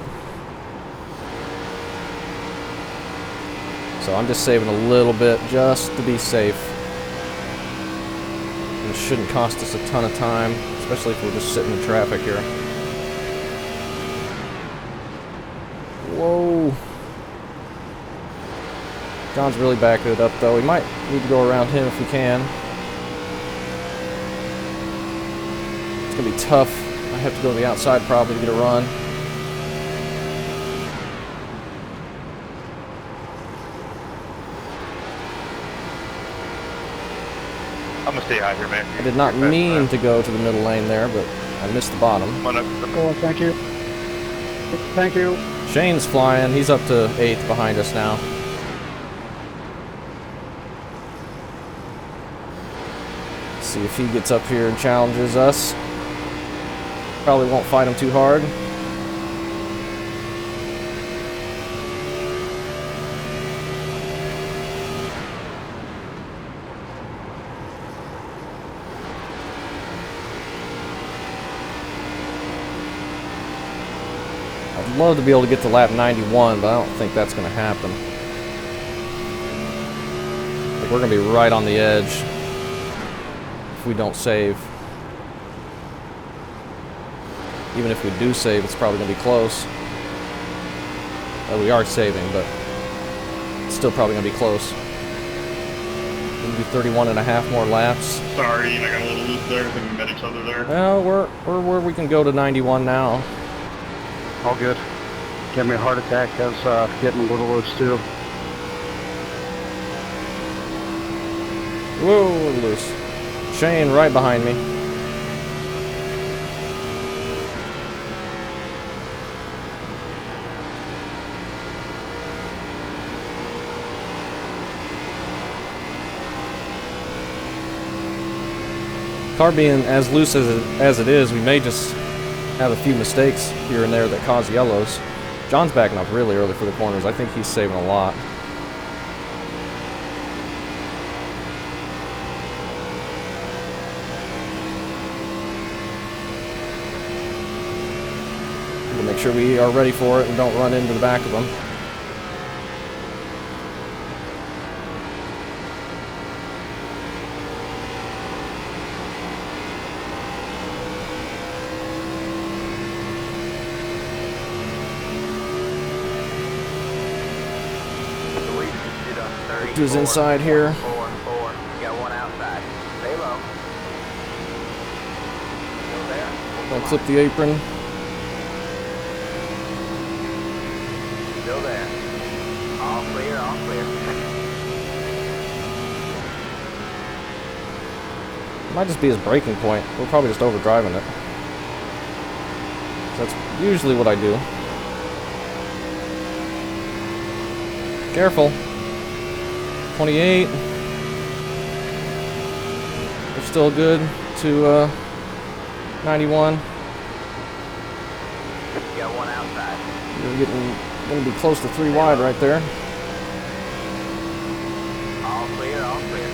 So I'm just saving a little bit just to be safe. And it shouldn't cost us a ton of time, especially if we're just sitting in traffic here. Whoa. John's really backing it up, though. We might need to go around him if we can. It's going to be tough. I have to go to the outside probably to get a run. I'm gonna stay out here, man. I did not mean to go to the middle lane there, but I missed the bottom. Come on up. Oh, thank you. Thank you. Shane's flying. He's up to 8th behind us now. Let's see if he gets up here and challenges us. Probably won't fight him too hard. I'd love to be able to get to lap 91, but I don't think that's going to happen. Like, we're going to be right on the edge if we don't save. Even if we do save, it's probably going to be close. We are saving, but it's still probably going to be close. We'll do 31 and a half more laps. Sorry, I got a little loose there. I think we met each other there. Well, we're where we can go to 91 now. All good. Gave me a heart attack. I was getting a little loose too. Whoa, we're loose. Shane right behind me. Car being as loose as it is, we may just have a few mistakes here and there that cause yellows. John's backing up really early for the corners. I think he's saving a lot. We'll make sure we are ready for it and don't run into the back of them. Who's inside here? 4 and 4. You got one outside. Stay low. Still there. Don't clip the apron. Still there. All clear, all clear. Might just be his braking point. We're probably just overdriving it. That's usually what I do. Careful. 28. We're still good to 91. You got one outside. We're gonna be close to 3 wide right there. All clear, all clear.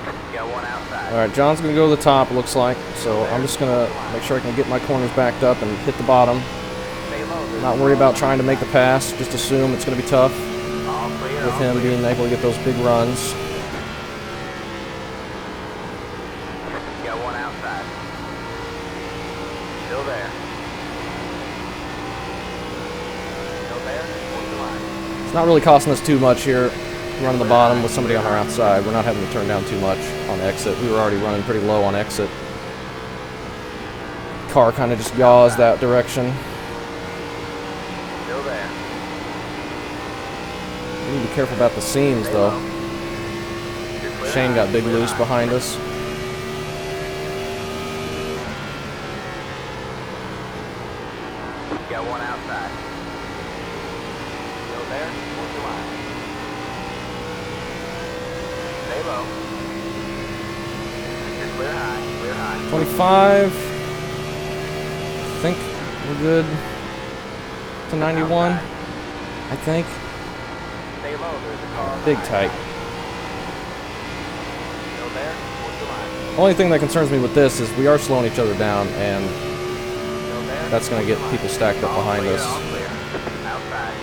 You got one outside. Alright, John's gonna go to the top, it looks like. So I'm just gonna make sure I can get my corners backed up and hit the bottom. Stay low. Not worry about trying to make the pass, just assume it's gonna be tough All clear, with all him clear. being able to get those big runs. You got one outside. Still there. Still there. Hold the line. It's not really costing us too much here, running the bottom with somebody on our outside. We're not having to turn down too much on exit. We were already running pretty low on exit. Car kind of just yaws that direction. Still there. We need to be careful about the seams, Stay though. low. You're clear Shane high, got big clear loose high. behind us. You got one outside. Still there. Hold the line. Stay low. You're clear high. Clear high. 25. I think we're good to 91. I think. Stay low. There's a car. Big behind. tight. Still there. Hold the line. Only thing that concerns me with this is we are slowing each other down, and Still there. that's going to get people stacked up All behind clear, us. all clear. Outside.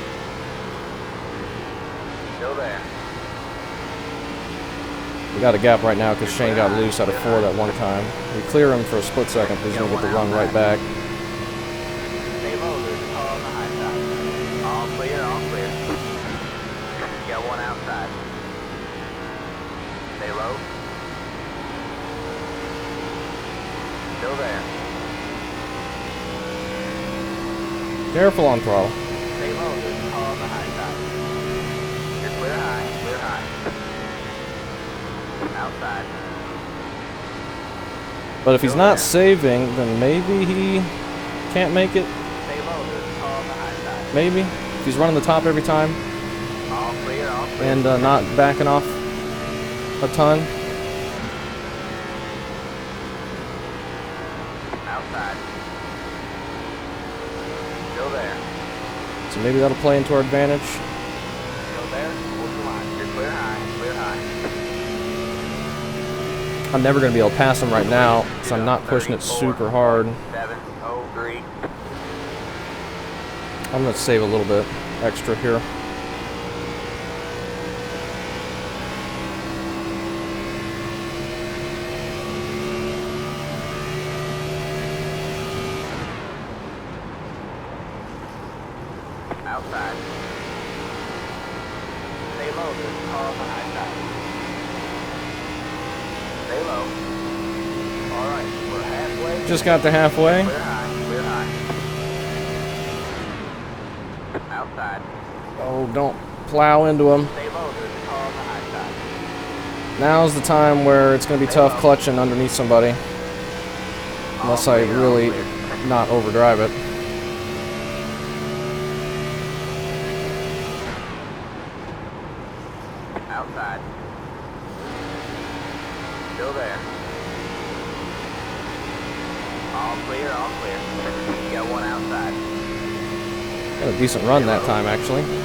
Still there. We got a gap right now because Shane got loose out of 4 that one time. We clear him for a split second, but he's going to get the run right back. Stay low, there's a car on the high side. All clear, all clear. Got one outside. Stay low. Still there. Careful on throttle. Stay low, there's a car on the high side. You're clear high, clear high. Outside. But if he's not saving, then maybe he can't make it. Stay low, there's a car on the high side. Maybe. If he's running the top every time All clear, all clear. and not backing off a ton. Outside. Still there. So maybe that'll play into our advantage. Still there. Hold the line. You're clear high, clear high. I'm never going to be able to pass him right now, so I'm not pushing it super hard. 703. I'm going to save a little bit extra here. Outside. Stay low, there's a car on the high side. Stay low. Alright, we're halfway. Just got to halfway. Clear high, clear high. Outside. Oh, don't plow into him. Stay low, there's a car on the high side. Now's the time where it's going to be tough clutching underneath somebody. Unless I really not overdrive it. Outside. Still there. All clear, all clear. You got one outside. Got a decent run that time, actually. Still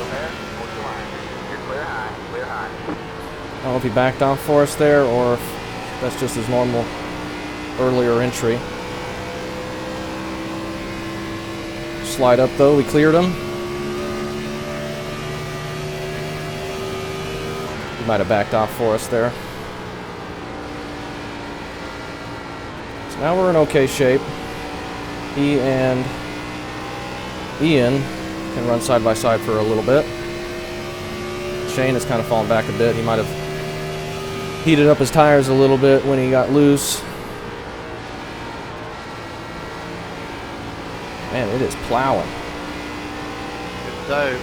there. Hold the line. You're clear high, clear high. I don't know if he backed off for us there or if that's just his normal earlier entry. Slide up though, we cleared him. He might have backed off for us there. So now we're in okay shape. He and Ian can run side by side for a little bit. Shane has kind of fallen back a bit. He might have heated up his tires a little bit when he got loose. Man, it is plowing. Good dope.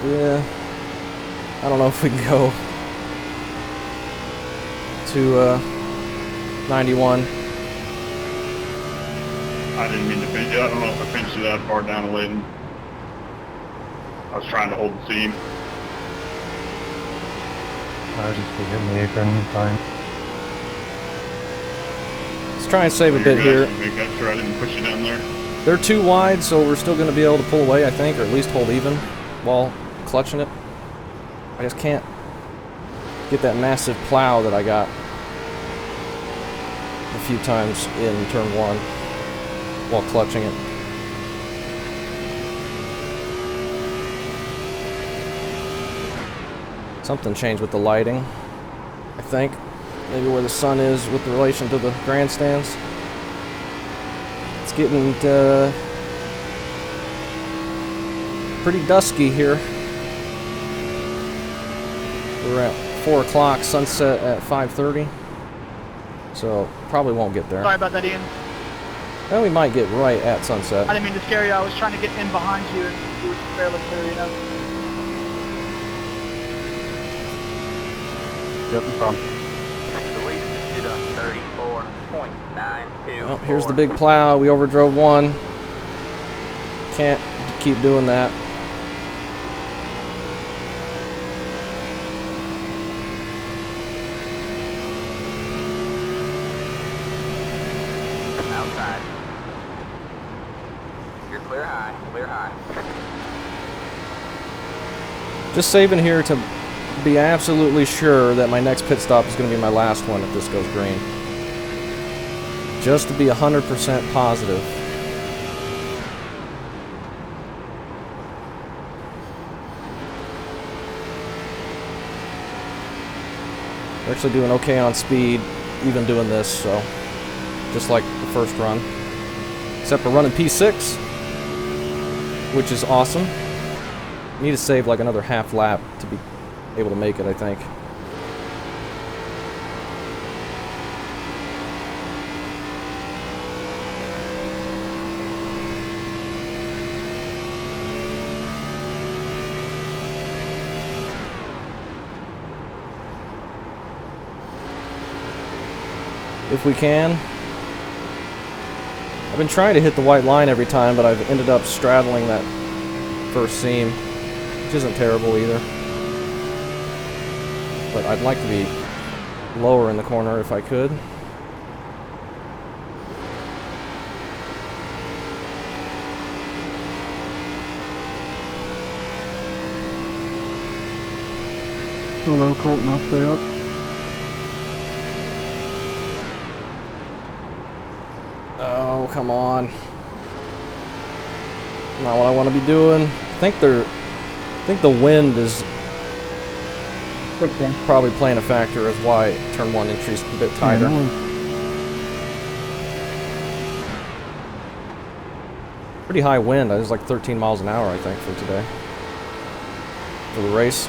Yeah, I don't know if we can go to 91. I didn't mean to pinch you. I don't know if I pinched you that far down the lane. I was trying to hold the seam. I was just hitting the apron, fine. Let's try and save a You're bit good. here. Make sure I didn't push you down there. They're too wide, so we're still going to be able to pull away, I think, or at least hold even while clutching it. I just can't get that massive plow that I got a few times in turn 1 while clutching it. Something changed with the lighting, I think. Maybe where the sun is with relation to the grandstands. It's getting pretty dusky here. We're at 4 o'clock, sunset at 5:30. So probably won't get there. Sorry about that, Ian. Well, we might get right at sunset. I didn't mean to scare you. I was trying to get in behind you and you were fairly clear, you know. Yep, no problem. The lead is at 34.92. Well, here's the big plow. We overdrove one. Can't keep doing that. Outside. You're clear high, clear high. Just saving here to be absolutely sure that my next pit stop is going to be my last one if this goes green. Just to be 100% positive. We're actually doing okay on speed, even doing this, so just like the first run. Except we're running P6, which is awesome. Need to save like another half lap to be able to make it, I think. If we can. I've been trying to hit the white line every time, but I've ended up straddling that first seam, which isn't terrible either. But I'd like to be lower in the corner if I could. Hello, Colton, I'll stay up. Oh, come on. Not what I want to be doing. I think the wind is Okay. probably playing a factor as why turn 1 increased a bit tighter. Pretty high wind. It was like 13 miles an hour, I think, for today. For the race.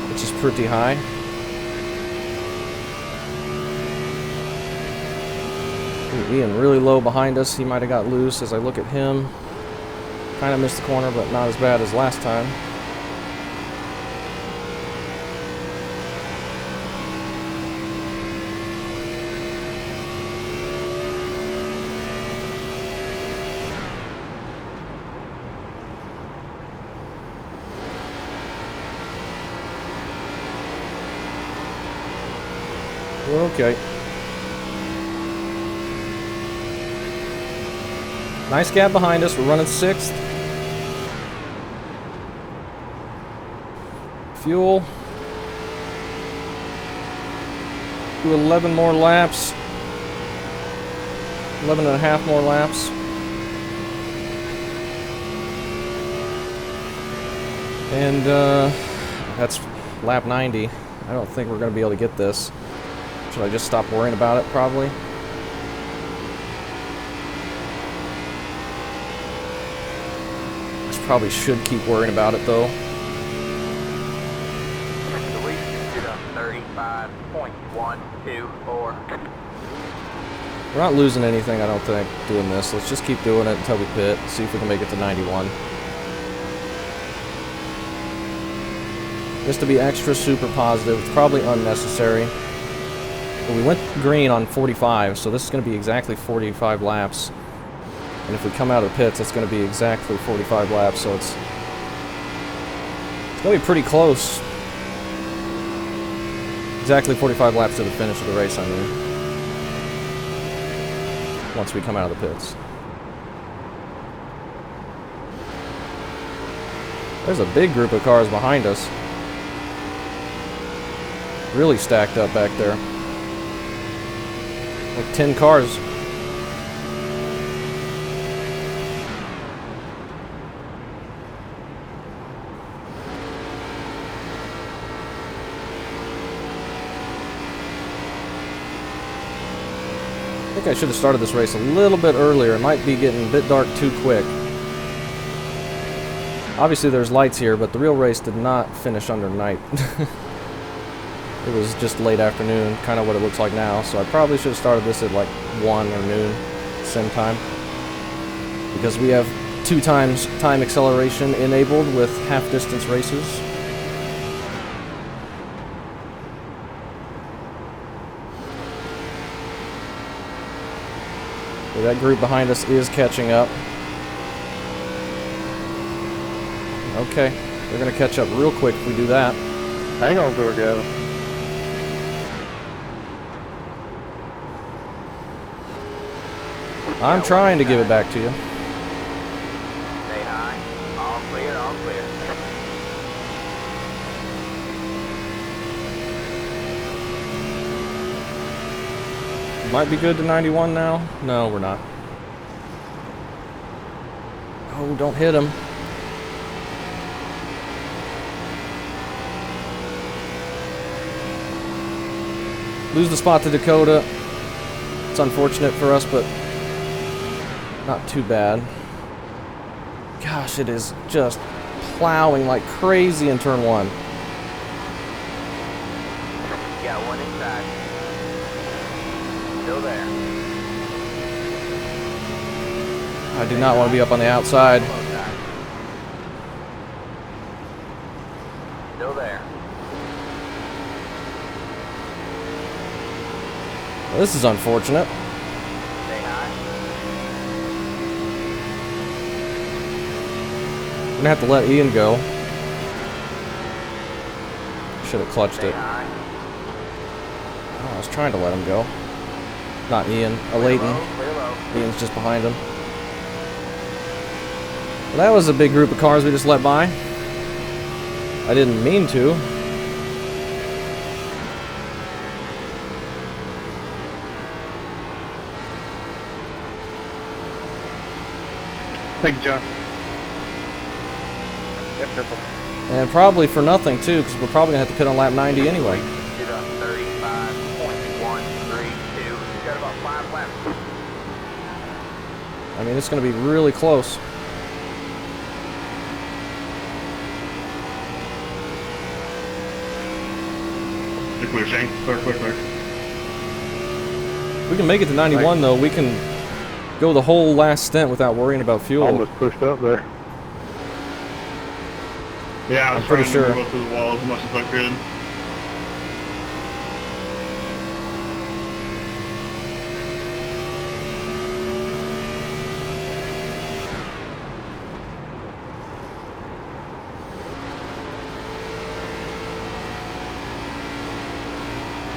Which is pretty high. Ian really low behind us. He might have got loose as I look at him. Kind of missed the corner, but not as bad as last time. We're okay. Nice gap behind us. We're running 6th. Fuel. Do 11 more laps. 11 and a half more laps. And that's lap 90. I don't think we're going to be able to get this. Should I just stop worrying about it? Probably. Probably should keep worrying about it though. The lead is at 35.124. We're not losing anything, I don't think, doing this. Let's just keep doing it until we pit. See if we can make it to 91. Just to be extra super positive. It's probably unnecessary. But we went green on 45, so this is going to be exactly 45 laps. And if we come out of the pits, it's going to be exactly 45 laps, so it's going to be pretty close. Exactly 45 laps to the finish of the race, I mean. Once we come out of the pits. There's a big group of cars behind us. Really stacked up back there. Like 10 cars. I think I should have started this race a little bit earlier. It might be getting a bit dark too quick. Obviously there's lights here, but the real race did not finish under night. It was just late afternoon, kind of what it looks like now, so I probably should have started this at like 1 or noon, sim time. Because we have 2 times time acceleration enabled with half-distance races. So that group behind us is catching up. Okay, they're going to catch up real quick if we do that. Hang on, Gorgo. I'm trying to give it back to you. They Might be good to 91 now. No, we're not. Oh, don't hit him. Lose the spot to Dakota. It's unfortunate for us, but not too bad. Gosh, it is just plowing like crazy in turn 1. Got one inside. Still there. I do not want to be up on the outside. Still there. Well, this is unfortunate. Stay high. I'm gonna have to let Ian go. Should have clutched Stay it. high. Oh, I was trying to let him go. Not Ian, Leighton. Clear low. Ian's just behind him. Well, that was a big group of cars we just let by. I didn't mean to. Thank you, John. Yep, triple. And probably for nothing, too, because we're probably going to have to pit on lap 90 anyway. Get up 35.132. Got about 5 laps. I mean, it's going to be really close. You're clear, Shane. Clear, clear, clear. If we can make it to 91, though, we can go the whole last stint without worrying about fuel. Almost pushed up there. Yeah, I was I'm pretty trying sure. to move up to the wall as much as I could.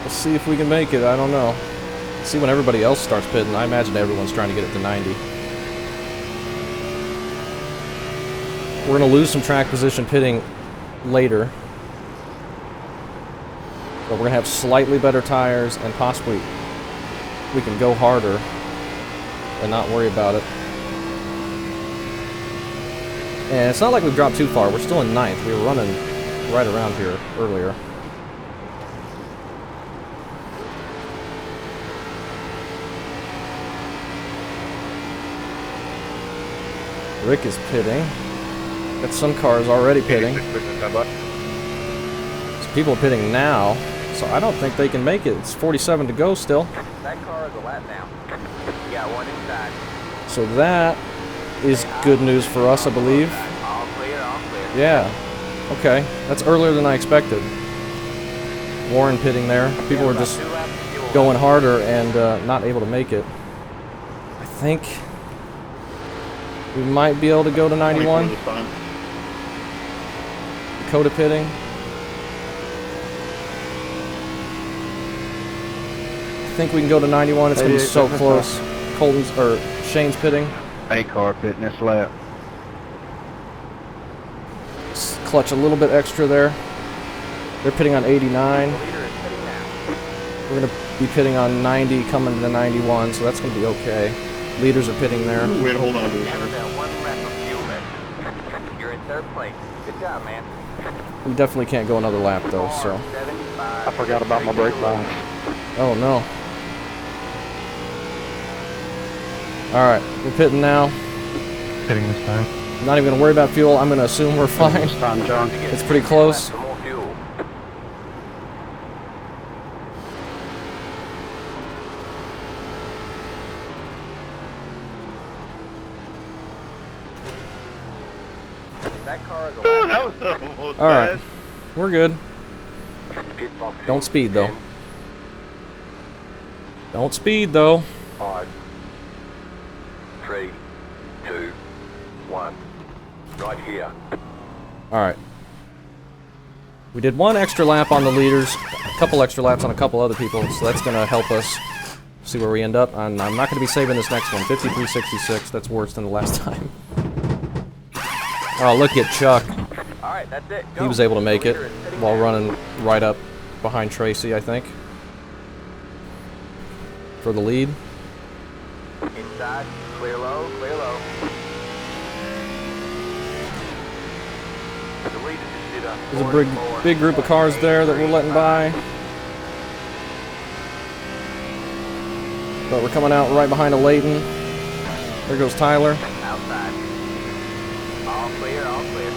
We'll see if we can make it. I don't know. See when everybody else starts pitting. I imagine everyone's trying to get it to 90. We're going to lose some track position pitting later. But we're going to have slightly better tires and possibly we can go harder and not worry about it. And it's not like we've dropped too far. We're still in 9th. We were running right around here earlier. Rick is pitting. Got some cars already pitting. So people are pitting now, so I don't think they can make it. It's 47 to go still. That car is a lap down. You got one inside. So that is good news for us, I believe. All clear, all clear. Yeah. Okay. That's earlier than I expected. Warren pitting there. People were just going harder and not able to make it. I think we might be able to go to 91. This time. Dakota pitting. I think we can go to 91. It's going to be so close. Colton's or Shane's pitting. A car pitting this lap. Clutch a little bit extra there. They're pitting on 89. The leader is pitting now. We're going to be pitting on 90 coming to the 91, so that's going to be okay. Leaders are pitting there. Way to hold on to this. Counter down one lap of fuel left. You're in 3rd place. Good job, man. We definitely can't go another lap though, so. 75. I forgot about my brake lines. Oh no. Alright, we're pitting now. Pitting this time. Not even going to worry about fuel. I'm going to assume we're fine. This time, John. It's pretty close. For more fuel. That car is a lap down. That was almost Alright, bad. we're good. Pit box Don't fuel. speed though. Don't speed though. 5, 3, 2, 1. Right here. Alright. We did one extra lap on the leaders, a couple extra laps on a couple other people, so that's going to help us see where we end up. And I'm not going to be saving this next one. 53.66, that's worse than the last time. Oh, look at Chuck. All right, that's it. Go. He was able to make The it leader is sitting while there. running right up behind Tracy, I think. for the lead. Inside, clear low, clear low. The lead is just did There's a big group of cars there that we're letting by. But we're coming out right behind a Layton. There goes Tyler. Outside. All clear, all clear.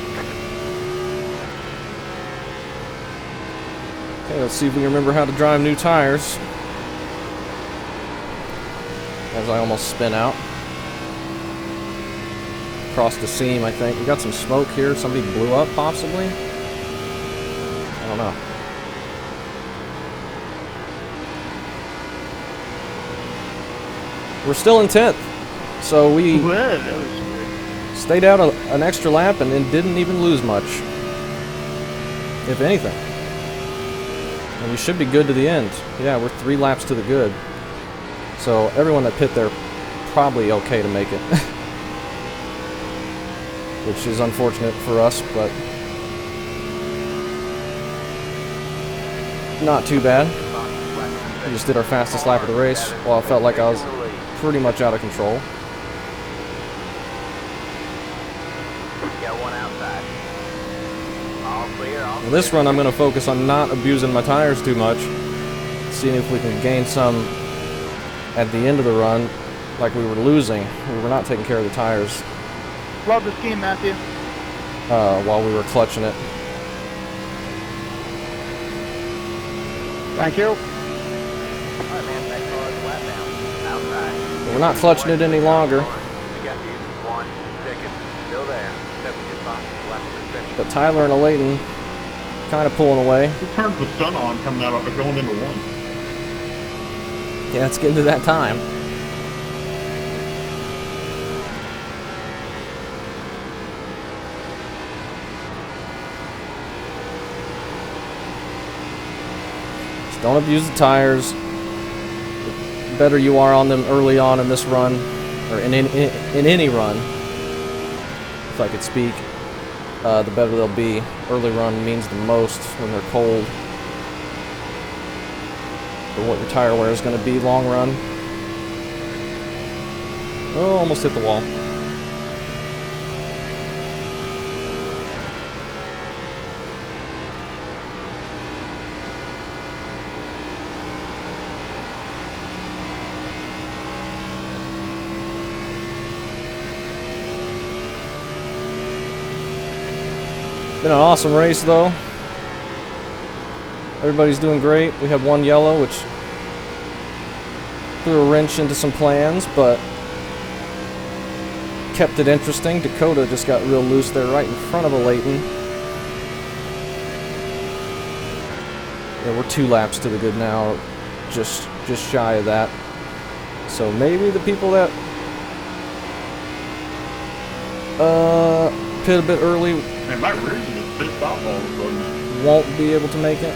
Okay, let's see if we remember how to drive new tires. As I almost spin out. Across the seam, I think. We got some smoke here. Somebody blew up, possibly? I don't know. We're still in 10th. So we stayed out an extra lap and then didn't even lose much. If anything. And we should be good to the end. Yeah, we're 3 laps to the good. So everyone that pit there probably okay to make it. Which is unfortunate for us, but not too bad. We just did our fastest lap of the race. Well, I felt like I was pretty much out of control. Got one outside. All clear, all clear. In this run, I'm going to focus on not abusing my tires too much. Seeing if we can gain some at the end of the run, like we were losing. We were not taking care of the tires. Love the scheme, Matthew. While we were clutching it. Thank you. All right, man. Thanks for the lap down. Outside. But we're not clutching it any longer. We got you. 1 second. Still there. 70 spots left for the finish. But Tyler and Layton kind of pulling away. Who turns the sun on coming out of going into 1? Yeah, it's getting to that time. Just don't abuse the tires. The better you are on them early on in this run, or in any run, if I could speak, the better they'll be. Early run means the most when they're cold. For what your tire wear is going to be long run. Oh, almost hit the wall. Been an awesome race though. Everybody's doing great. We have one yellow, which threw a wrench into some plans, but kept it interesting. Dakota just got real loose there right in front of a Layton. Yeah, we're 2 laps to the good now, just shy of that. So maybe the people that pit a bit early Man, my rear is just pissed off all of a sudden. won't be able to make it.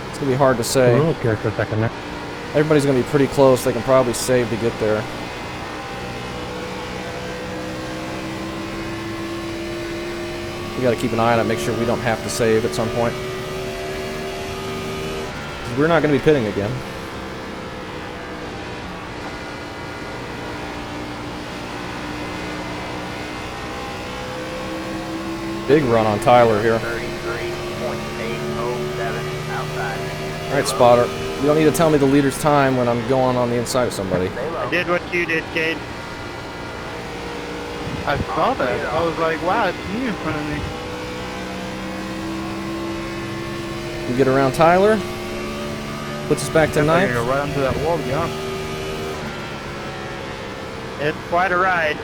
It's gonna be hard to say. I'm scared for a second there. Everybody's gonna be pretty close. They can probably save to get there. We gotta keep an eye on it, make sure we don't have to save at some point. 'Cause we're not gonna be pitting again. Big run on Tyler here. 33.807 outside. Alright, spotter. You don't need to tell me the leader's time when I'm going on the inside of somebody. Stay low. I did what you did, Cade. I saw that. I was like, wow, it's me in front of me. We get around Tyler. Puts us back to Go 9th. right onto that wall, to be honest. It's quite a ride.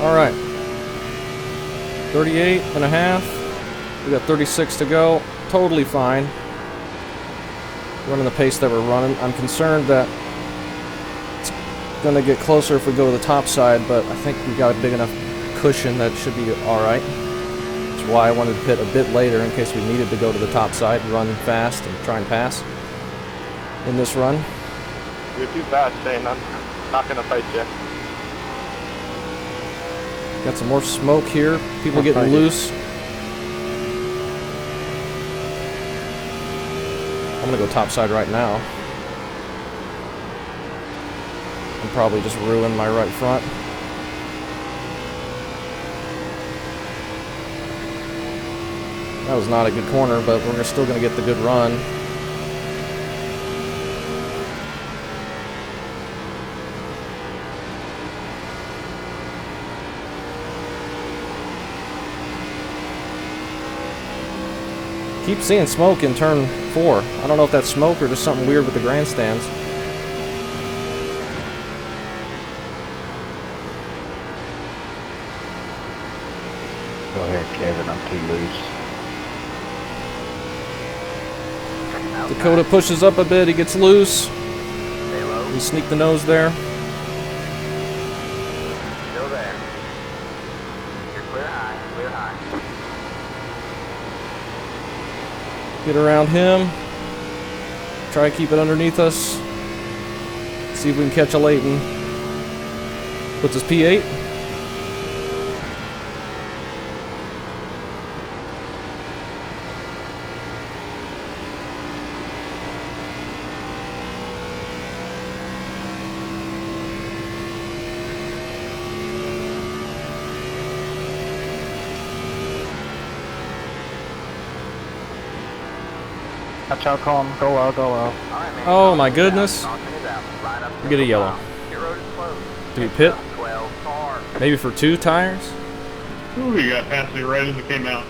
Alright. 38 and a half. We got 36 to go. Totally fine. Running the pace that we're running. I'm concerned that it's going to get closer if we go to the top side, but I think we got a big enough cushion that should be alright. That's why I wanted to pit a bit later in case we needed to go to the top side, run fast, and try and pass in this run. You're too fast, Shane. I'm not gonna fight you. Got some more smoke here. People getting loose. I'm gonna go topside right now. And probably just ruin my right front. That was not a good corner, but we're still gonna get the good run. Keep seeing smoke in turn 4. I don't know if that's smoke or just something weird with the grandstands. Go ahead, Kevin. I'm too loose. Dakota pushes up a bit. He gets loose. Stay low. We sneak the nose there. Still there. You're clear high. Clear high. Get around him. Try to keep it underneath us. See if we can catch a Leighton. Puts us P8. Watch out, Colin. Go low, go low. All right, man. Oh my goodness. Caution is out. Line up We get a yellow. Your road is closed. Do we pit? 12 car. Maybe for 2 tires? Ooh, you got past me right as it came out.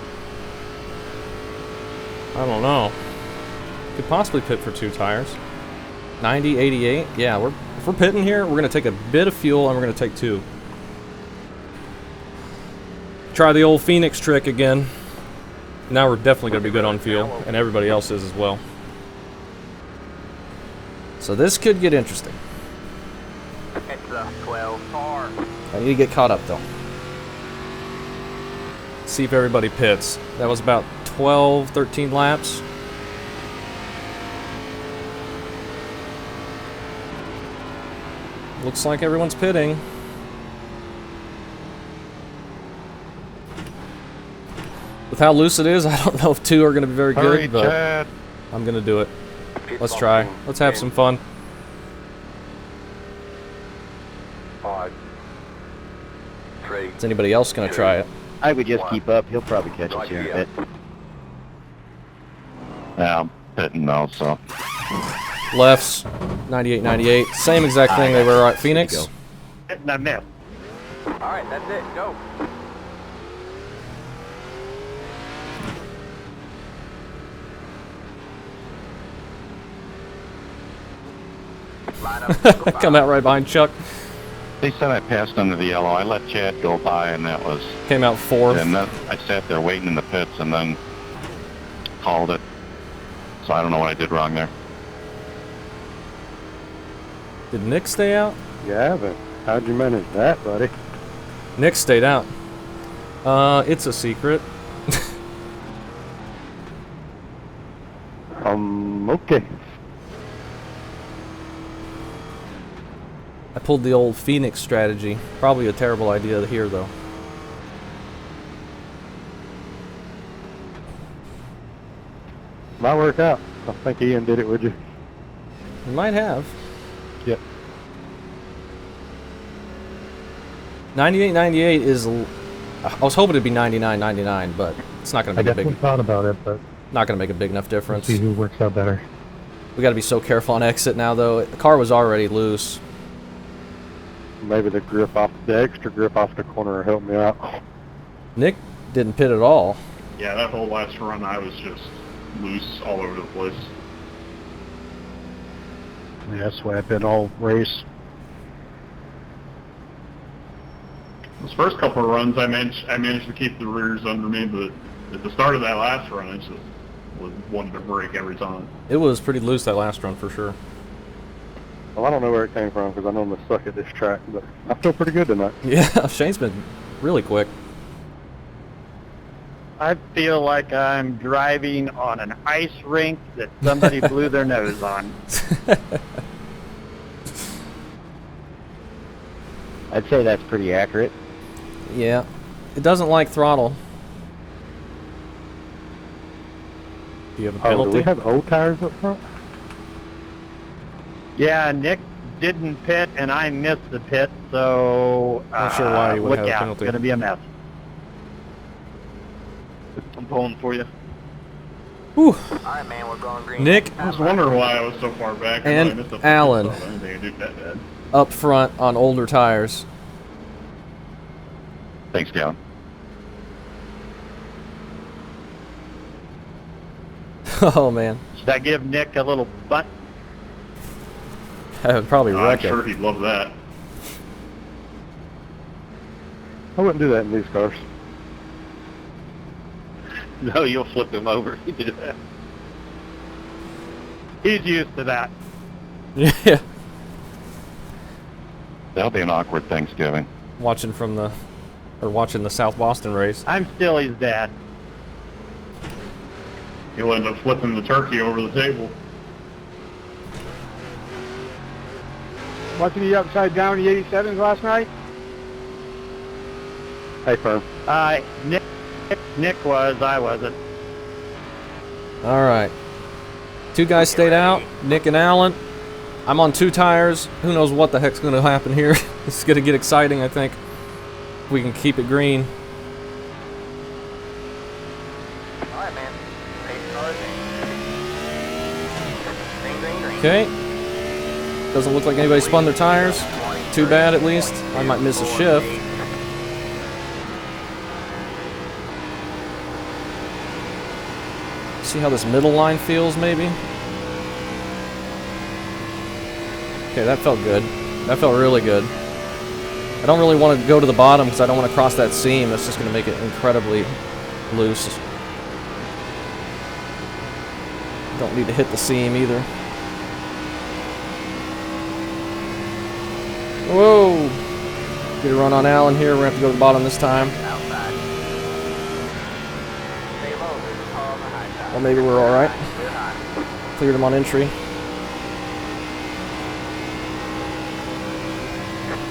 I don't know. Could possibly pit for 2 tires. 90, 88. Yeah, if we're pitting here, we're gonna take a bit of fuel and we're gonna take 2. Try the old Phoenix trick again. Now we're definitely gonna be good on fuel, and everybody else is as well. So this could get interesting. It's a 12 car. I need to get caught up though. See if everybody pits. That was about 12, 13 laps. Looks like everyone's pitting. With how loose it is, I don't know if 2 are going to be very Hurry, good, but Chad. I'm going to do it. Let's try. Let's have some fun. 5, 3. Is anybody else going to try it? I would just keep up. He'll probably catch us here in a bit. Yeah, I'm pitting now, so. Lefts, 98, 98. Same exact thing they were at Phoenix. I missed. All right, that's it. Go. Line up. Come out right behind Chuck. They said I passed under the yellow. I let Chad go by, and that was. Came out 4th. And then I sat there waiting in the pits, and then called it. So I don't know what I did wrong there. Did Nick stay out? Yeah, but how'd you manage that, buddy? Nick stayed out. It's a secret. Okay. I pulled the old Phoenix strategy. Probably a terrible idea here, though. Might work out. I think Ian did it, would you? You might have. Yep. 98, 98 is... I was hoping it'd be 99, 99, but it's not going to make a big... thought about it, but Not going to make a big enough difference. see who works out better. We got to be so careful on exit now, though. The car was already loose. Maybe the extra grip off the corner will help me out. Nick didn't pit at all. Yeah, that whole last run I was just loose all over the place. Yeah, that's why I've been all race. Those first couple of runs I managed to keep the rears under me, but at the start of that last run, I just wanted to break every time. It was pretty loose that last run, for sure. Well, I don't know where it came from because I normally suck at this track, but I feel pretty good tonight. Yeah, Shane's been really quick. I feel like I'm driving on an ice rink that somebody blew their nose on. I'd say that's pretty accurate. Yeah. It doesn't like throttle. Do you have a penalty? do we have old tires up front? Yeah, Nick didn't pit, and I missed the pit, so Not sure why you would look have a out. penalty. It's going to be a mess. I'm pulling for you. Whew. Alright, man, we're going green. Nick I was wondering why I was so far back. And I missed a Alan. I didn't think I'd do that bad. up front on older tires. Thanks, Gavin. Oh man, Should I give Nick a little butt? I would probably I'm wreck sure it. he'd love that. I wouldn't do that in these cars. No, you'll flip him over. He did that. He's used to that. Yeah, That'll be an awkward Thanksgiving. watching the South Boston race. I'm still his dad. He'll end up flipping the turkey over the table. Watching the upside down the 87s last night. Hey, firm. Nick was, I wasn't. All right, two guys stayed out, Nick and Alan. I'm on 2 tires. Who knows what the heck's going to happen here? This is going to get exciting, I think. If we can keep it green. Alright, man. Pace cars in. Green, green, green. Okay. Doesn't look like anybody spun their tires. Too bad, at least. I might miss a shift. See how this middle line feels, maybe? Okay, that felt good. That felt really good. I don't really want to go to the bottom because I don't want to cross that seam. That's just going to make it incredibly loose. Don't need to hit the seam either. Whoa! Get a run on Allen here. We're going to have to go to the bottom this time. Outside. Stay low, there's a car on the high side. Well, maybe we're alright. Clear high. Cleared him on entry.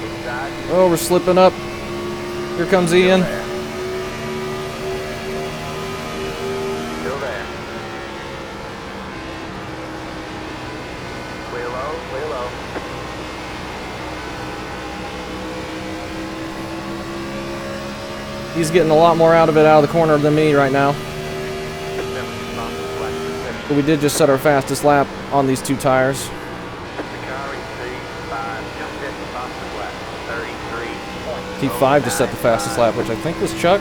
Inside. Oh, we're slipping up. Here comes Ian. Still there. Clear low, clear low. He's getting a lot more out of it out of the corner than me right now. But we did just set our fastest lap on these 2 tires. T5 just set the fastest lap, which I think was Chuck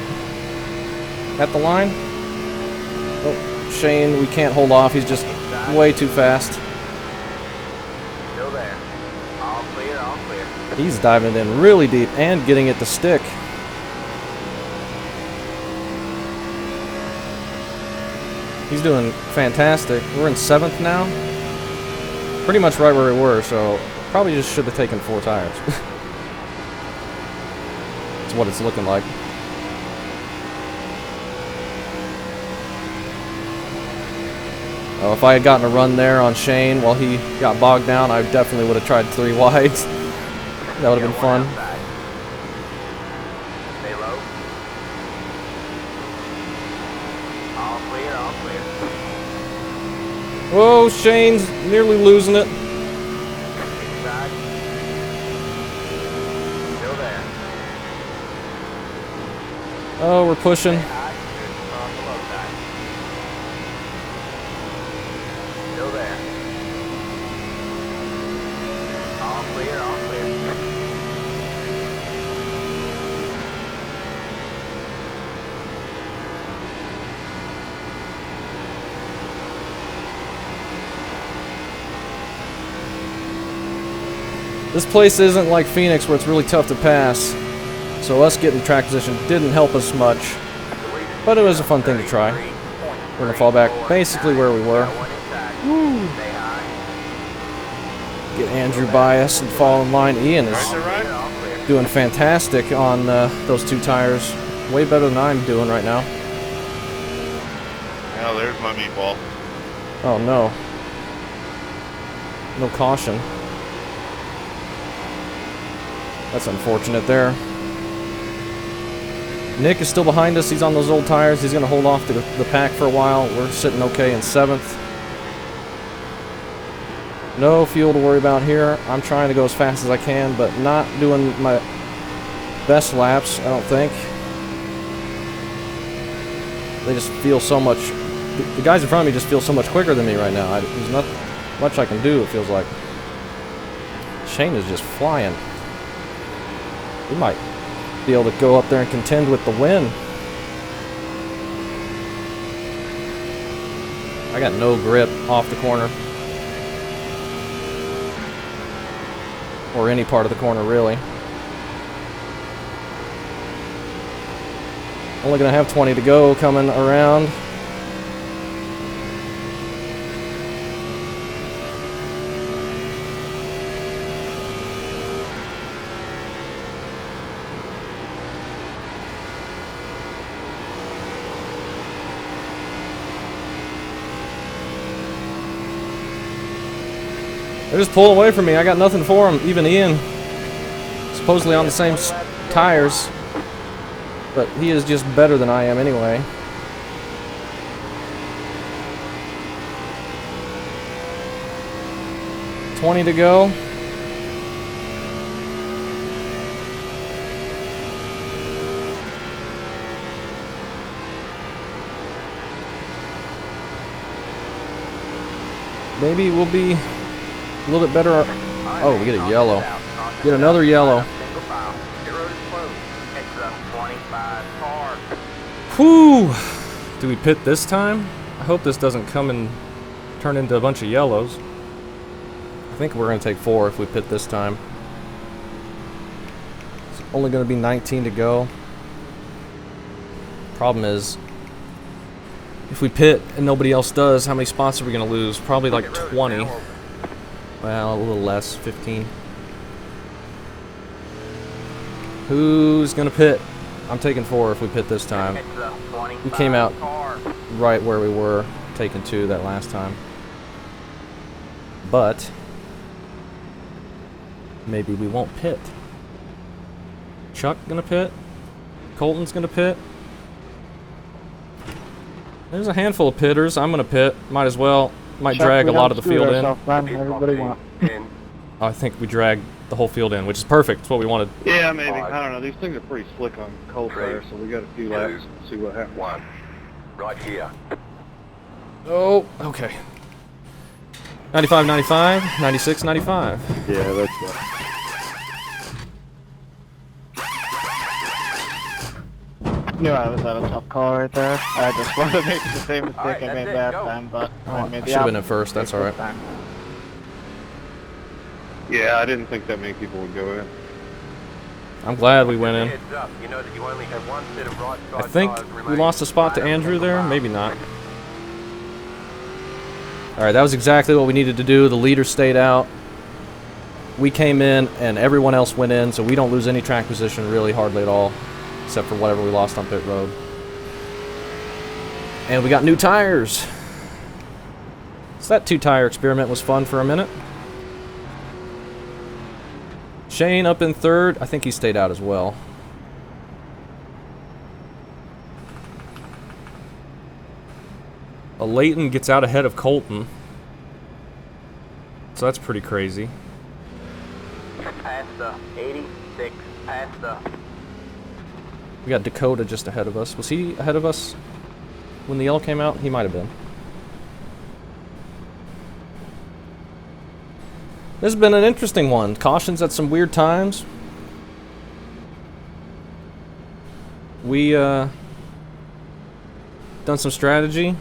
at the line. Oh, Shane, we can't hold off. He's just way too fast. Still there. All clear, all clear. He's diving in really deep and getting it to stick. He's doing fantastic. We're in 7th now. Pretty much right where we were, so probably just should have taken 4 tires. That's what it's looking like. Oh, if I had gotten a run there on Shane while he got bogged down, I definitely would have tried 3 wides. That would have been fun. Stay low. All clear, all clear. Whoa, Shane's nearly losing it. Inside. Still there. Oh, we're pushing. High, good on the low side. Still there. All clear, all clear. This place isn't like Phoenix where it's really tough to pass. So us getting track position didn't help us much. But it was a fun thing to try. We're going to fall back basically where we were. Get Andrew by us and fall in line. Ian is doing fantastic on those 2 tires. Way better than I'm doing right now. Now there's my meatball. Oh no. No caution. That's unfortunate there. Nick is still behind us. He's on those old tires. He's going to hold off the pack for a while. We're sitting okay in 7th. No fuel to worry about here. I'm trying to go as fast as I can, but not doing my best laps, I don't think. They just feel so much... The guys in front of me just feel so much quicker than me right now. There's not much I can do, it feels like. Shane is just flying. He might be able to go up there and contend with the win. I got no grip off the corner. Or any part of the corner, really. Only gonna have 20 to go coming around. They're just pulling away from me. I got nothing for them. Even Ian, supposedly on the same tires, but he is just better than I am anyway. $20 to go. Maybe we'll be a little bit better. Oh, we get a yellow. Get another yellow. Whew! Do we pit this time? I hope this doesn't come and turn into a bunch of yellows. I think we're going to take 4 if we pit this time. It's only going to be 19 to go. Problem is, if we pit and nobody else does, how many spots are we going to lose? Probably like 20. Well, a little less, 15. Who's going to pit? I'm taking 4 if we pit this time. We came out right where we were, taking 2 that last time. But maybe we won't pit. Chuck going to pit? Colton's going to pit? There's a handful of pitters. I'm going to pit. Might as well. Might drag a lot of the field in. Everybody want. I think we dragged the whole field in, which is perfect. It's what we wanted. Yeah, maybe. I don't know. These things are pretty slick on cold tires, so we got a few laps. See what happens. 1. Right here. Oh, okay. 95, 95, 96, 95. Yeah, that's right. Knew I was at a tough call right there. I just wanted to make the same mistake I made last time, but I made I the should have been opposite in first. That's all right. this time. Yeah, I didn't think that many people would go in. I'm glad we went in. Heads up. You know that you only have 1 set of right I side think tires we remaining. lost a spot to Andrew there. Maybe not. All right, that was exactly what we needed to do. The leader stayed out. We came in, and everyone else went in, so we don't lose any track position really hardly at all, except for whatever we lost on pit road. And we got new tires. So that 2-tire experiment was fun for a minute. Shane up in 3rd. I think he stayed out as well. Leighton gets out ahead of Colton. So that's pretty crazy. Past the 86, past the... We got Dakota just ahead of us. Was he ahead of us when the yellow came out? He might have been. This has been an interesting one. Cautions at some weird times. We done some strategy.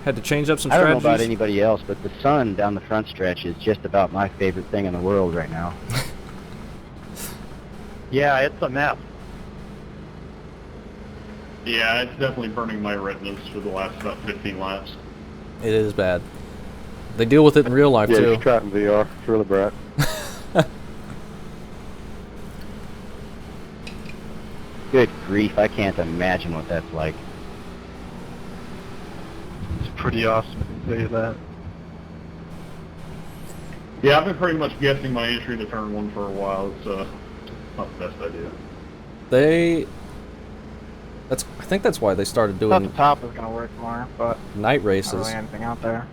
Had to change up some I don't strategies. know about anybody else, but the sun down the front stretch is just about my favorite thing in the world right now. Yeah, it's a mess. Yeah, it's definitely burning my retinas for the last about 15 laps. It is bad. They deal with it in real life Yeah, too. just try it in VR. It's really bright. Good grief, I can't imagine what that's like. It's pretty awesome, I can tell you that. Yeah, I've been pretty much guessing my entry to turn 1 for a while. It's not the best idea. I think that's why they started I thought doing the top was gonna work more, but night not races. really anything out there.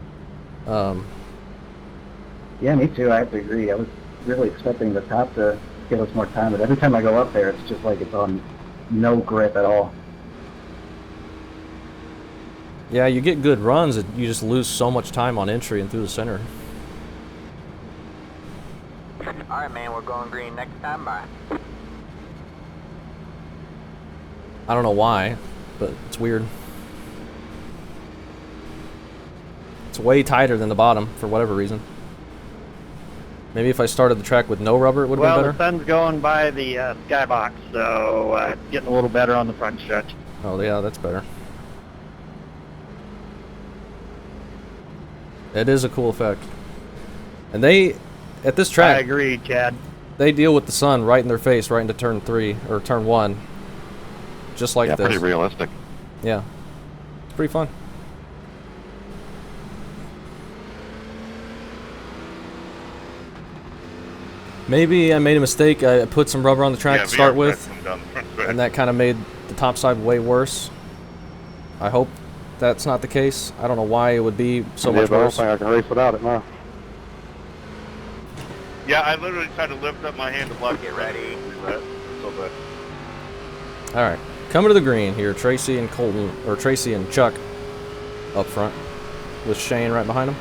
Yeah, me too. I have to agree. I was really expecting the top to give us more time, but every time I go up there, it's just like it's on no grip at all. Yeah, you get good runs, and you just lose so much time on entry and through the center. Alright, man, we're going green next time. Bye. I don't know why, but it's weird. It's way tighter than the bottom for whatever reason. Maybe if I started the track with no rubber, it would have Well, been the better. sun's going by the skybox, so it's getting a little better on the front stretch. Oh yeah, that's better. It is a cool effect. And they, at this I track, agree, Chad. they deal with the sun right in their face, right into turn 3, or turn 1. Just like Yeah, this. pretty realistic. Yeah. It's pretty fun. Maybe I made a mistake. I put some rubber on the track Yeah, to start VR with, coming down the front stretch. and that kind of made the top side way worse. I hope that's not the case. I don't know why it would be so much but I don't worse. think I can race without it now. Yeah, I literally tried to lift up my hand to block Get ready. So bad. All right, coming to the green here. Tracy and Colton, or Tracy and Chuck, up front, with Shane right behind him.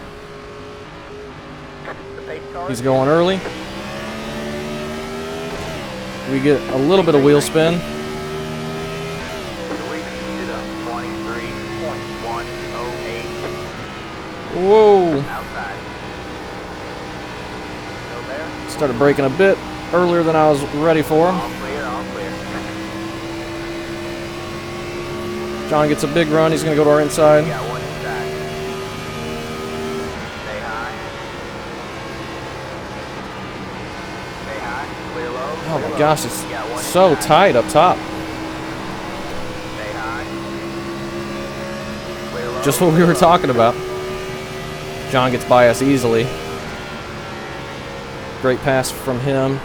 The pace car. He's going early. We get a little bit of wheel spin. The lead speed up 23.108 Whoa! outside. Still there? Started braking a bit earlier than I was ready for him. All clear, all clear. John gets a big run. He's going to go to our inside. We got one inside. Stay high. Stay high. Clear low. Oh clear my low. gosh, it's We got one so inside. tight up top. Stay high. Clear low. Just what we were talking about. John gets by us easily. Great pass from him.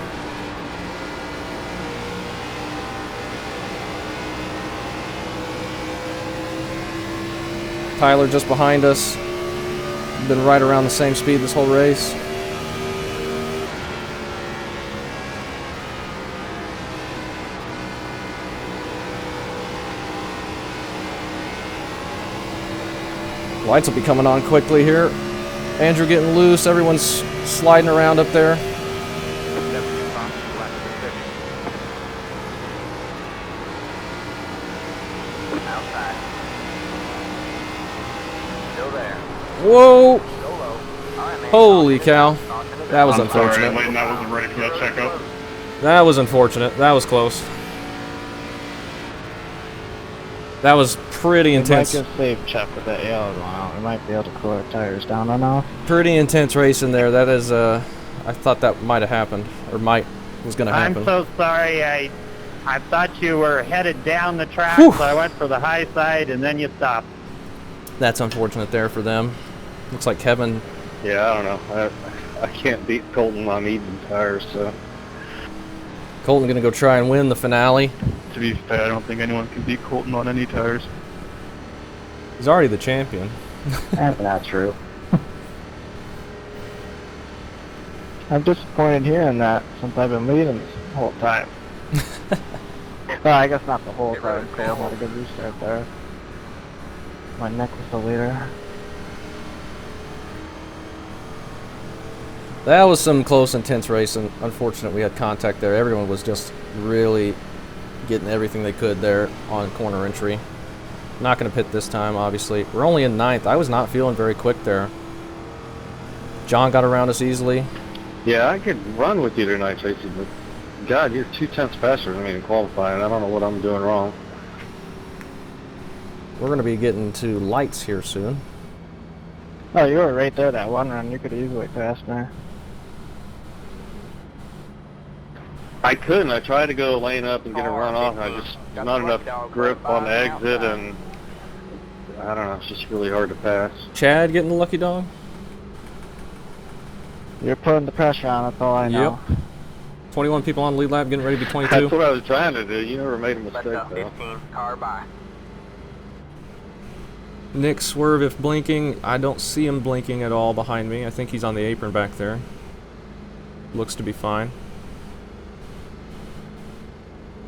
Tyler just behind us. Been right around the same speed this whole race. Lights will be coming on quickly here. Andrew getting loose. Everyone's sliding around up there. Outside. Still there. Whoa! Go low. All right, man. Holy cow. Caution to That was I'm sorry, unfortunate. Layton, I wasn't ready for that checkup. That was unfortunate. That was close. That was pretty We might intense. just save Chuck with that yellow going out. We might be able to cool our tires down enough. Pretty intense race in there. That is, I thought that might have happened. Or was going to happen. I'm so sorry. I thought you were headed down the track, Whew. so I went for the high side, and then you stopped. That's unfortunate there for them. Looks like Kevin. Yeah, I don't know. I can't beat Colton on even tires, so. Colton going to go try and win the finale. To be fair, I don't think anyone can beat Colton on any tires. He's already the champion. That's not true. I'm disappointed hearing that since I've been leading this whole time. Well, I guess not the whole time. Cole had a good restart there. My neck was the leader. That was some close, intense race, and unfortunate we had contact there. Everyone was just really getting everything they could there on corner entry. Not going to pit this time, obviously. We're only in 9th. I was not feeling very quick there. John got around us easily. Yeah, I could run with you tonight, Tracy, but God, you're 2/10 faster than me in qualifying. I don't know what I'm doing wrong. We're going to be getting to lights here soon. Oh, you were right there that one run. You could easily pass me. I couldn't. I tried to go lane up and get a run off, and I just not enough grip on the exit, and I don't know. It's just really hard to pass. Chad getting the lucky dog? You're putting the pressure on. That's all I know. 21 people on the lead lap, getting ready to be 22. That's what I was trying to do. You never made a mistake, Left up though. 15, car by. Nick swerve if blinking. I don't see him blinking at all behind me. I think he's on the apron back there. Looks to be fine.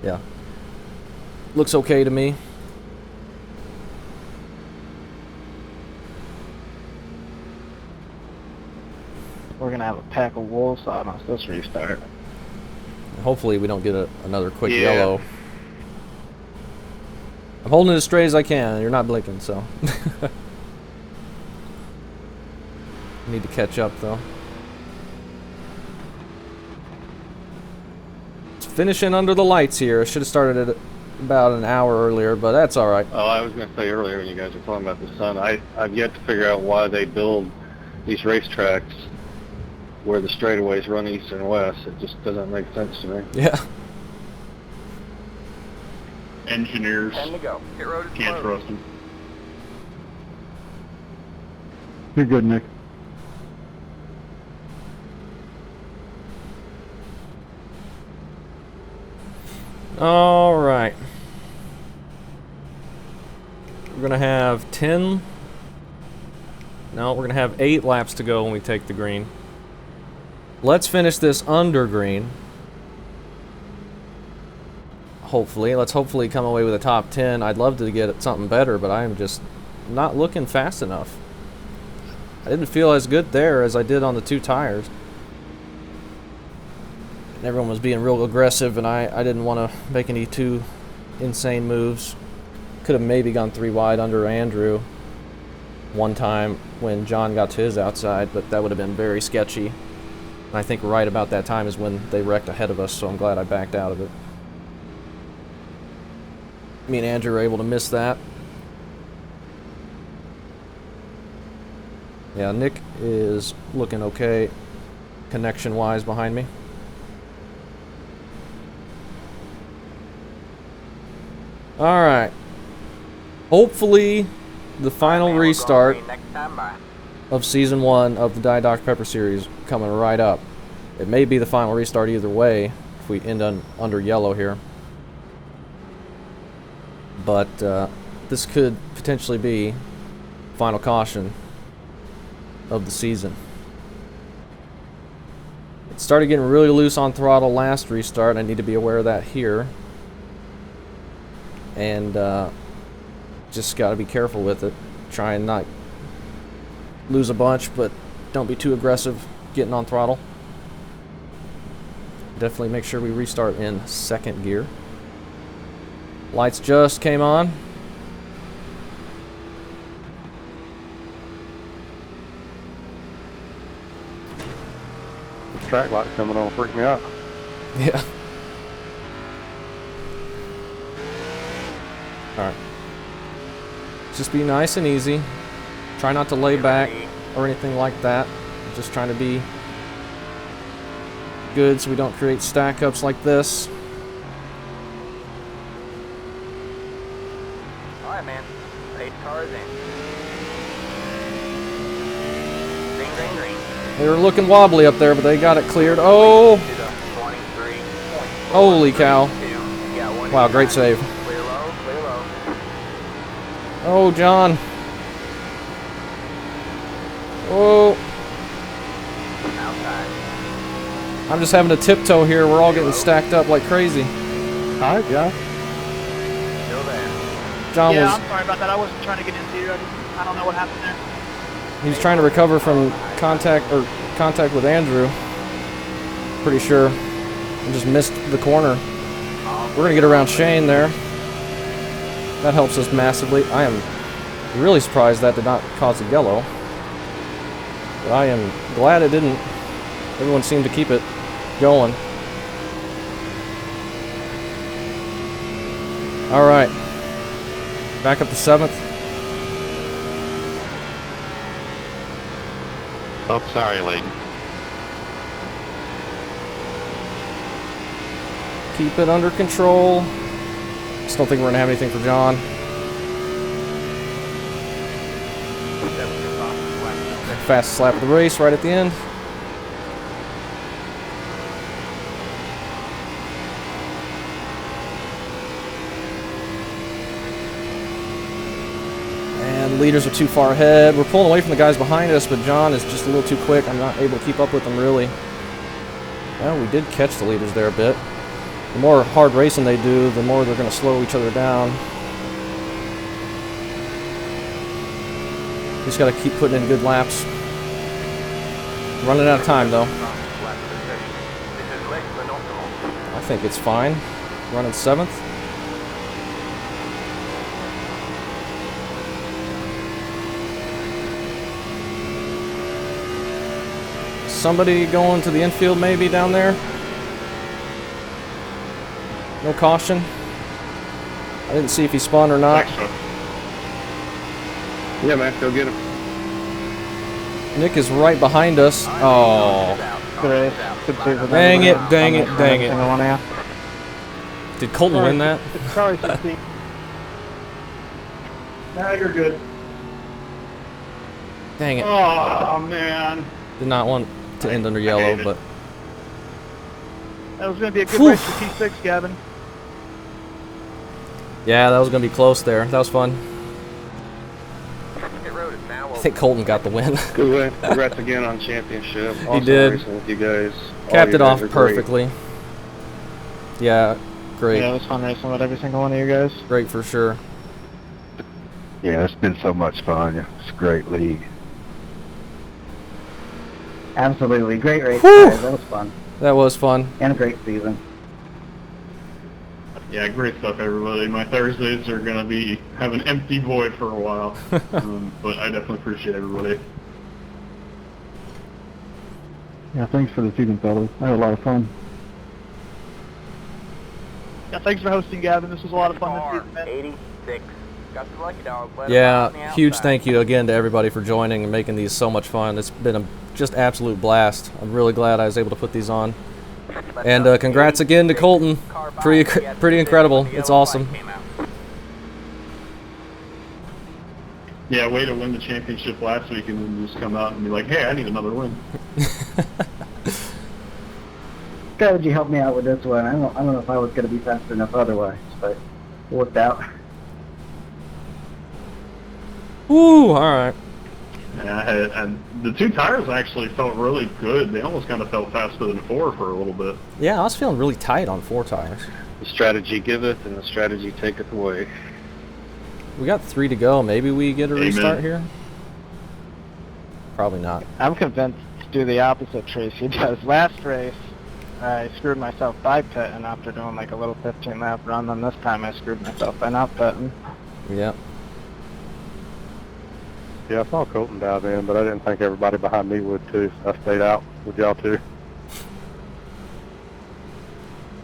Yeah. Looks okay to me. We're gonna have a pack of wolves on us this restart. Hopefully we don't get another quick Yeah. yellow. I'm holding it as straight as I can. You're not blinking, so. Need to catch up, though. It's finishing under the lights here. I should have started it about an hour earlier, but that's all right. Oh, I was going to say earlier when you guys were talking about the sun, I've yet to figure out why they build these racetracks where the straightaways run east and west. It just doesn't make sense to me. Yeah. Engineers 10 to go. Pit road is can't closed. trust them. You're good, Nick. All right. We're going to have 10. No, we're going to have 8 laps to go when we take the green. Let's finish this under green. Hopefully. Let's hopefully come away with a top 10. I'd love to get something better, but I am just not looking fast enough. I didn't feel as good there as I did on the 2 tires. And everyone was being real aggressive, and I didn't want to make any too insane moves. Could have maybe gone 3 wide under Andrew one time when John got to his outside, but that would have been very sketchy. And I think right about that time is when they wrecked ahead of us, so I'm glad I backed out of it. Me and Andrew were able to miss that. Yeah, Nick is looking okay connection-wise behind me. Alright. Hopefully, the final Man, we're going restart green next time by. of Season 1 of the Dr. Pepper series coming right up. It may be the final restart either way if we end under yellow here. But this could potentially be final caution of the season. It started getting really loose on throttle last restart. I need to be aware of that here. And just got to be careful with it. Try and not lose a bunch, but don't be too aggressive getting on throttle. Definitely make sure we restart in 2nd gear. Lights just came on. The track light coming on freaked me out. Yeah. Alright. Just be nice and easy. Try not to lay back or anything like that. Just trying to be good so we don't create stack ups like this. Alright, man. 8 cars in. Green, green, green. They were looking wobbly up there, but they got it cleared. Oh! 23.4. Holy cow. Yeah, one Wow, great inside. save. Clear low, clear low. Oh, John. Oh. Outside. I'm just having to tiptoe here. We're all getting stacked up like crazy. Hi, Josh. Still there. John Yeah, was... I'm sorry about that. I wasn't trying to get into you. I don't know what happened there. He was trying to recover from contact with Andrew. Pretty sure. And just missed the corner. We're gonna get around Shane there. That helps us massively. I am really surprised that did not cause a yellow. But I am glad it didn't. Everyone seemed to keep it going. Alright. Back up to 7th. Oh, sorry, Layton. Keep it under control. Just don't think we're gonna have anything for John. Fast slap of the race right at the end. leaders are too far ahead. We're pulling away from the guys behind us, but John is just a little too quick. I'm not able to keep up with them, really. Well, we did catch the leaders there a bit. The more hard racing they do, the more they're going to slow each other down. Just got to keep putting in good laps. Running out of time, though. I think it's fine. Running 7th. Somebody going to the infield maybe down there? No caution. I didn't see if he spun or not. Yeah, man, go get him. Nick is right behind us. Oh. Dang it, dang it, dang it. Did Colton win that? Sorry, 16. Now you're good. Dang it. Oh, man. Did not want to end under yellow, but... That was going to be a good Whew. race for P6, Gavin. Yeah, that was going to be close there. That was fun. I think Colton got the win. Good win. Congrats again on championship. Awesome did. racing with you guys. Capped You it guys off are great. perfectly. Yeah, great. Yeah, it was fun racing with every single one of you guys. Great for sure. Yeah, it's been so much fun. It's a great league. Absolutely. Great race, Whew. guys. That was fun. That was fun. And a great season. Yeah, great stuff, everybody. My Thursdays are going to have an empty void for a while. But I definitely appreciate everybody. Yeah, thanks for the season, fellas. I had a lot of fun. Yeah, thanks for hosting, Gavin. This was a lot of fun this season, man. 86. Got the lucky dog. Let him out on the Yeah, huge outside. thank you again to everybody for joining and making these so much fun. It's been a just absolute blast. I'm really glad I was able to put these on. And congrats again to Colton. Pretty incredible. It's awesome. Yeah, way to win the championship last week and then just come out and be like, hey, I need another win. Glad you helped me out with this one. I don't know if I was going to be fast enough otherwise, but it worked out. Woo, alright. And the 2 tires actually felt really good. They almost kind of felt faster than 4 for a little bit. Yeah, I was feeling really tight on 4 tires. The strategy giveth and the strategy taketh away. We got 3 to go. Maybe we get a Amen. restart here? Probably not. I'm convinced to do the opposite, Tracy does. Last race, I screwed myself by pitting after doing like a little 15-lap run, then this time I screwed myself by not pitting. Yep. Yeah, I saw Colton dive in, but I didn't think everybody behind me would too. So I stayed out with y'all too.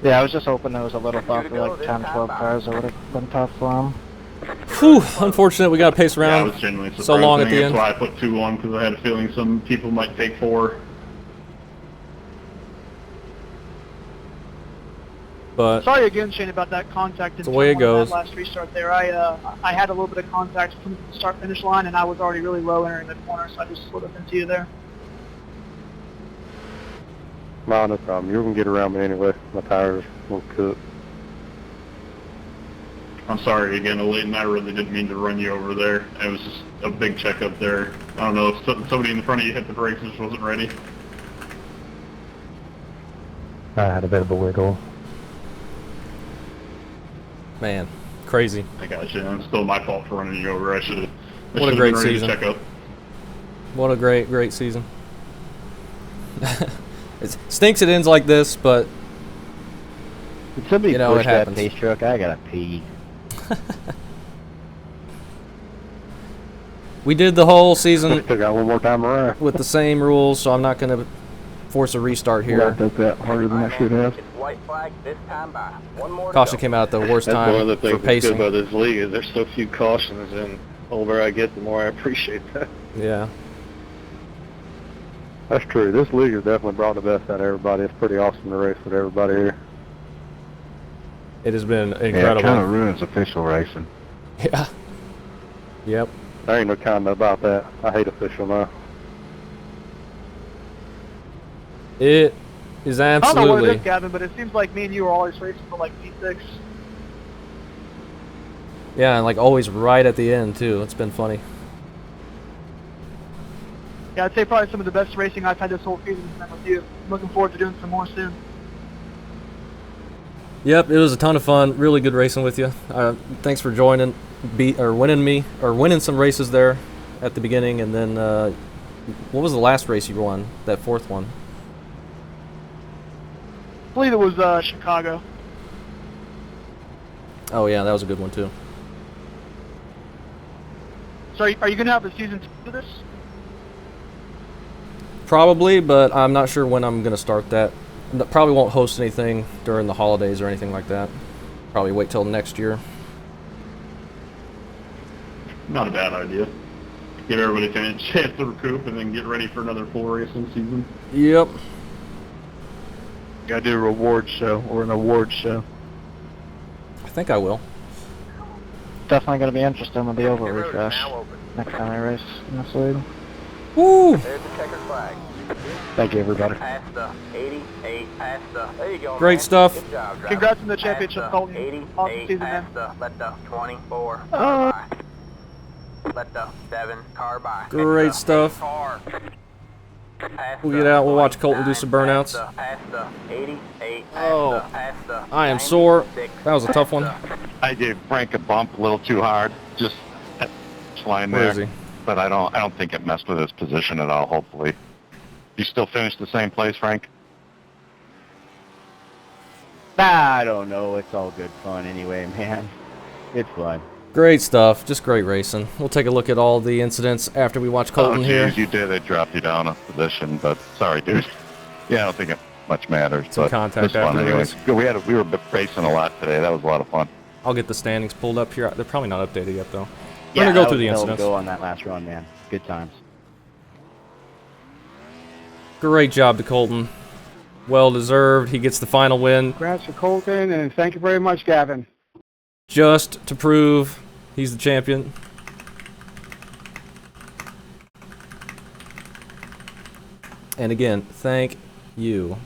Yeah, I was just hoping there was a little buffer, like 10, 12 cars. It would have been tough for him. Whew, unfortunate we got to pace Yeah, I around was genuinely surprised. so long I at think the end. That's why I put 2 on, because I had a feeling some people might take 4. But Sorry again, Shane, about that contact. It's the way it goes. That last restart there, I had a little bit of contact from the start-finish line, and I was already really low entering the corner, so I just slid up into you there. No, no problem. You're gonna get around me anyway. My tires will cook. I'm sorry again, Leighton. I really didn't mean to run you over there. It was just a big checkup there. I don't know if somebody in front of you hit the brakes and just wasn't ready. I had a bit of a wiggle. man, crazy. I got you. It's still my fault for running you over. I should have. What a great been ready season. to check up. What a great season. It stinks it ends like this, but Did somebody You know, push it that happens. pace truck? I gotta pee. we did the whole season Still got one more time around. with the same rules, so I'm not going to force a restart Yeah, here. that's that harder than I should have. It's white flag this time by. One more to Caution go. came out at the worst That's time one of the for things that's good pacing. about this league is there's so few cautions, and the older I get, the more I appreciate that. Yeah. That's true. This league has definitely brought the best out of everybody. It's pretty awesome to race with everybody here. It has been Yeah, it incredible. kind of ruins official racing. Yeah. Yep. There ain't no kind about that. I hate official now. It is I don't know what it absolutely. is, Gavin, but it seems like me and you are always racing for like P6. Yeah, and like always right at the end too. It's been funny. Yeah, I'd say probably some of the best racing I've had this whole season has been with you. I'm looking forward to doing some more soon. Yep, it was a ton of fun. Really good racing with you. Thanks for joining, winning some races there at the beginning, and then what was the last race you won? That fourth one. I believe it was Chicago. Oh yeah, that was a good one too. So are you going to have a season 2 of this? Probably, but I'm not sure when I'm going to start that. Probably won't host anything during the holidays or anything like that. Probably wait till next year. Not a bad idea. Give everybody a chance to recoup and then get ready for another full racing season. Yep. Gotta do a reward show or an award show. I think I will. Definitely going to be interesting with the oval Road is refresh now open. next time I race in this league. Woo! There's the checkered flag. Thank you, everybody. Past the 88, past the... There you go, Great man. stuff. Good job, driver. Congrats on the Past championship, the Colton. 88, Awesome season, man. past the... Let the 24 car by. Let the 7 car by. Great Past the stuff. 8 car. Past We'll the get out. We'll watch Colton do some 29, burnouts. Past the 88, past Oh, the... Past the I am sore. 96, That was a tough one. past the- I gave Frank a bump a little too hard, just flying Where there. is he? But I don't think it messed with his position at all. Hopefully, you still finished the same place, Frank. I don't know. It's all good fun anyway, man. It's fun. Great stuff. Just great racing. We'll take a look at all the incidents after we watch Colton here. You did. It dropped you down a position, but sorry, dude. Yeah, I don't think it much matters. Some but contact it's fun after the anyways. We were racing a lot today. That was a lot of fun. I'll get the standings pulled up here. They're probably not updated yet, though. Yeah, We're going to go that through the was a hell of a incidents. go on that last run, man. Good times. Great job to Colton. Well deserved. He gets the final win Congrats to Colton, and thank you very much, Gavin. just to prove he's the champion. And again, thank you.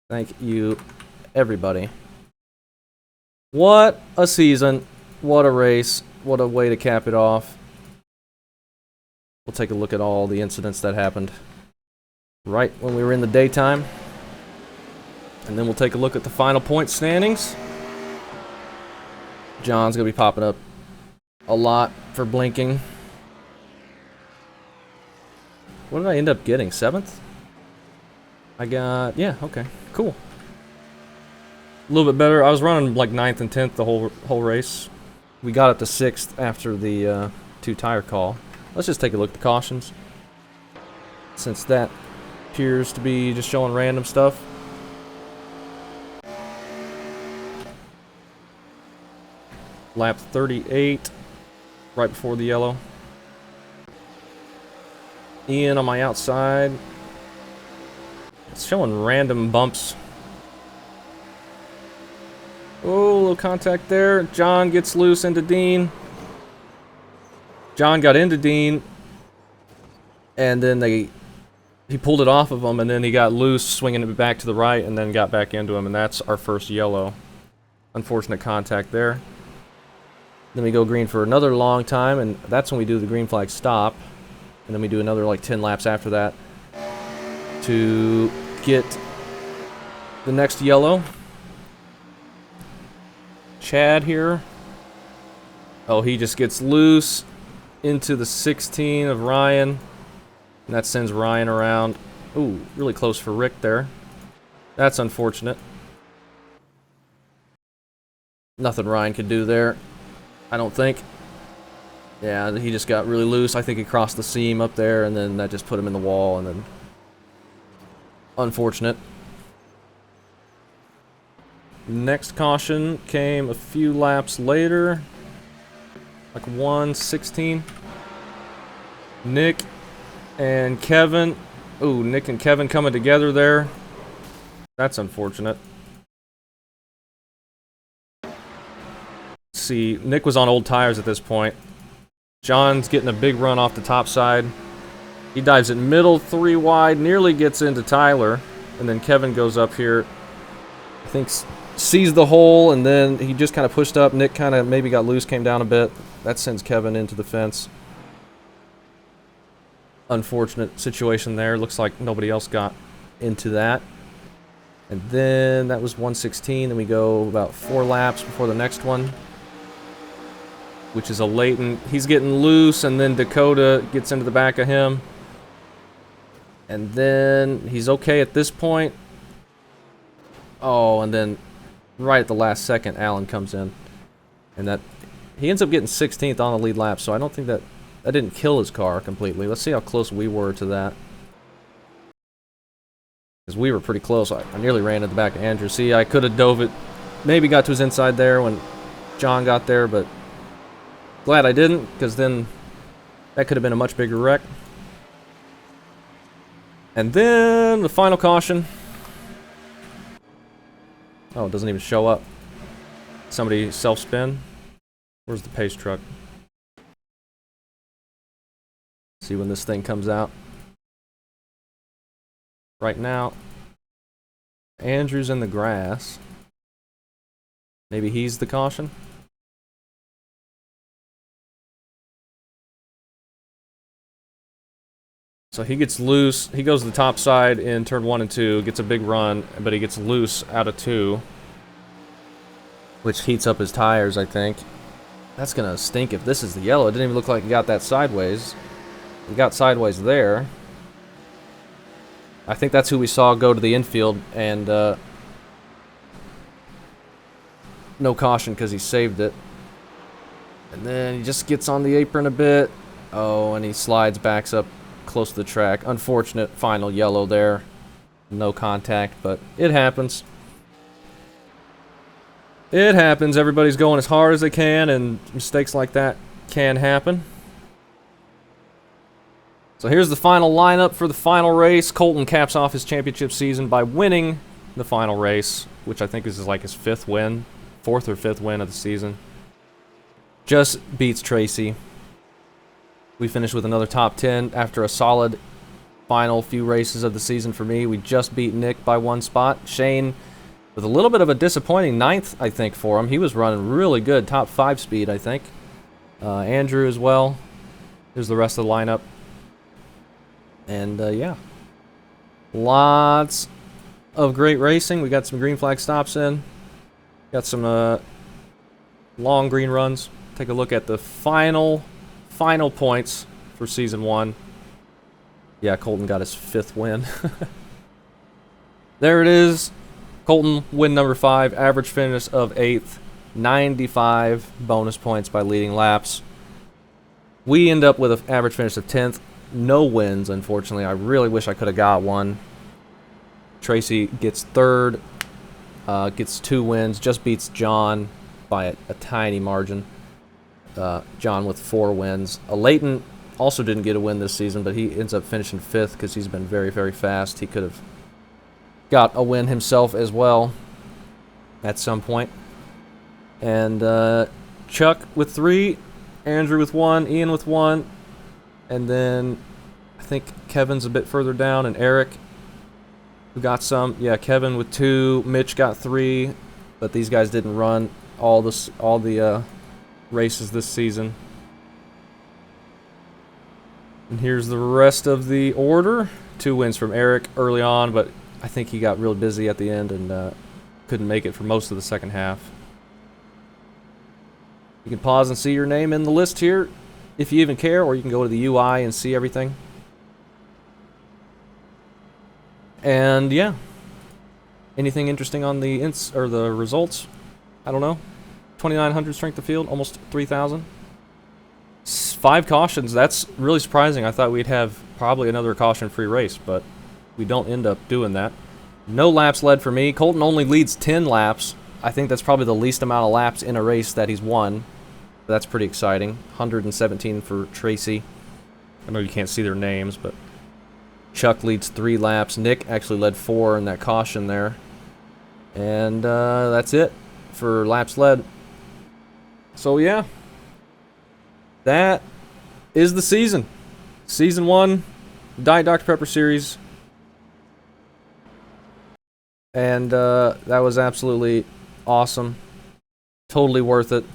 Thank you, everybody. What a season. What a race. What a way to cap it off. We'll take a look at all the incidents that happened right when we were in the daytime. And then we'll take a look at the final point standings. John's going to be popping up a lot for blinking. What did I end up getting? 7th? I got... yeah, okay. Cool. A little bit better. I was running like 9th and 10th the whole race. We got it to 6th after the 2-tire call. Let's just take a look at the cautions, since that appears to be just showing random stuff. Lap 38, right before the yellow. Ian on my outside. It's showing random bumps. Oh, a little contact there. John gets loose into Dean. John got into Dean, and then he pulled it off of him, and then he got loose, swinging it back to the right, and then got back into him, and that's our first yellow. Unfortunate contact there. Then we go green for another long time, and that's when we do the green flag stop, and then we do another like 10 laps after that to get the next yellow. Chad here. Oh, he just gets loose into the 16 of Ryan. And that sends Ryan around. Ooh, really close for Rick there. That's unfortunate. Nothing Ryan could do there, I don't think. Yeah, he just got really loose. I think he crossed the seam up there, and then that just put him in the wall, and then... unfortunate. Next caution came a few laps later. Like 1:16. Nick and Kevin. Ooh, Nick and Kevin coming together there. That's unfortunate. Let's see, Nick was on old tires at this point. John's getting a big run off the top side. He dives it middle, 3 wide, nearly gets into Tyler. And then Kevin goes up here. I think sees the hole, and then he just kind of pushed up. Nick kind of maybe got loose, came down a bit. That sends Kevin into the fence. unfortunate situation there. Looks like nobody else got into that. And then that was 116. Then we go about 4 laps before the next one, which is a Leighton. He's getting loose, and then Dakota gets into the back of him. And then he's okay at this point. Oh, and then right at the last second, Allen comes in. And that he ends up getting 16th on the lead lap, so I don't think that didn't kill his car completely. Let's see how close we were to that. Because we were pretty close. I nearly ran at the back of Andrew. See, I could have dove it. Maybe got to his inside there when John got there, but glad I didn't, because then that could have been a much bigger wreck. And then the final caution. Oh, it doesn't even show up. Somebody self-spin. Where's the pace truck? See when this thing comes out. Right now, Andrew's in the grass. Maybe he's the caution. So he gets loose. He goes to the top side in turn 1 and 2, gets a big run, but he gets loose out of 2, which heats up his tires, I think. That's gonna stink if this is the yellow. It didn't even look like he got that sideways. He got sideways there. I think that's who we saw go to the infield, and no caution because he saved it. And then he just gets on the apron a bit. Oh, and he slides, backs up close to the track. Unfortunate final yellow there. No contact, but it happens. It happens. Everybody's going as hard as they can, and mistakes like that can happen. So here's the final lineup for the final race. Colton caps off his championship season by winning the final race, which I think is like his 5th win, 4th or 5th win of the season. Just beats Tracy. We finished with another top 10 after a solid final few races of the season for me. We just beat Nick by 1 spot. Shane with a little bit of a disappointing 9th, I think, for him. He was running really good, top 5 speed, I think. Andrew as well. Here's the rest of the lineup. And yeah, lots of great racing. We got some green flag stops in. Got some long green runs. Take a look at the final points for season 1. Yeah, Colton got his 5th win. There it is. Colton win number 5, average finish of 8th, 95 bonus points by leading laps. We end up with an average finish of 10th. No wins, unfortunately. I really wish I could have got one. Tracy gets 3rd, gets 2 wins, just beats John by a tiny margin. John with 4 wins. Leighton also didn't get a win this season, but he ends up finishing 5th because he's been very, very fast. He could have got a win himself as well at some point. And Chuck with 3, Andrew with 1, Ian with 1, and then I think Kevin's a bit further down, and Eric, who got some. Yeah, Kevin with 2, Mitch got 3, but these guys didn't run all the races this season. And here's the rest of the order. 2 wins from Eric early on, but I think he got real busy at the end and couldn't make it for most of the second half. You can pause and see your name in the list here if you even care, or you can go to the UI and see everything. And yeah, anything interesting on the the results? I don't know. 2,900 strength of field, almost 3,000. 5 cautions. That's really surprising. I thought we'd have probably another caution-free race, but we don't end up doing that. No laps led for me. Colton only leads 10 laps. I think that's probably the least amount of laps in a race that he's won. That's pretty exciting. 117 for Tracy. I know you can't see their names, but Chuck leads 3 laps. Nick actually led 4 in that caution there. And that's it for laps led. So yeah, that is the season. Season 1, Diet Dr. Pepper series. And that was absolutely awesome. Totally worth it.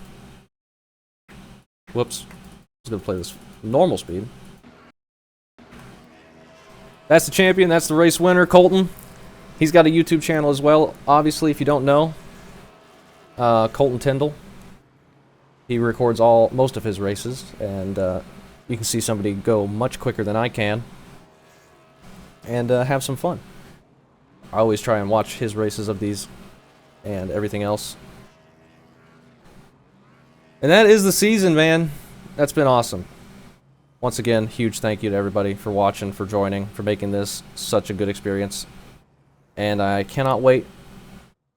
Whoops. I was going to play this normal speed. That's the champion. That's the race winner, Colton. He's got a YouTube channel as well, obviously, if you don't know. Colton Tyndall. He records most of his races, and you can see somebody go much quicker than I can and have some fun. I always try and watch his races of these and everything else. And that is the season, man. That's been awesome. Once again, huge thank you to everybody for watching, for joining, for making this such a good experience. And I cannot wait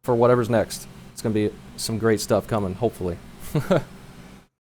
for whatever's next. It's going to be some great stuff coming, hopefully.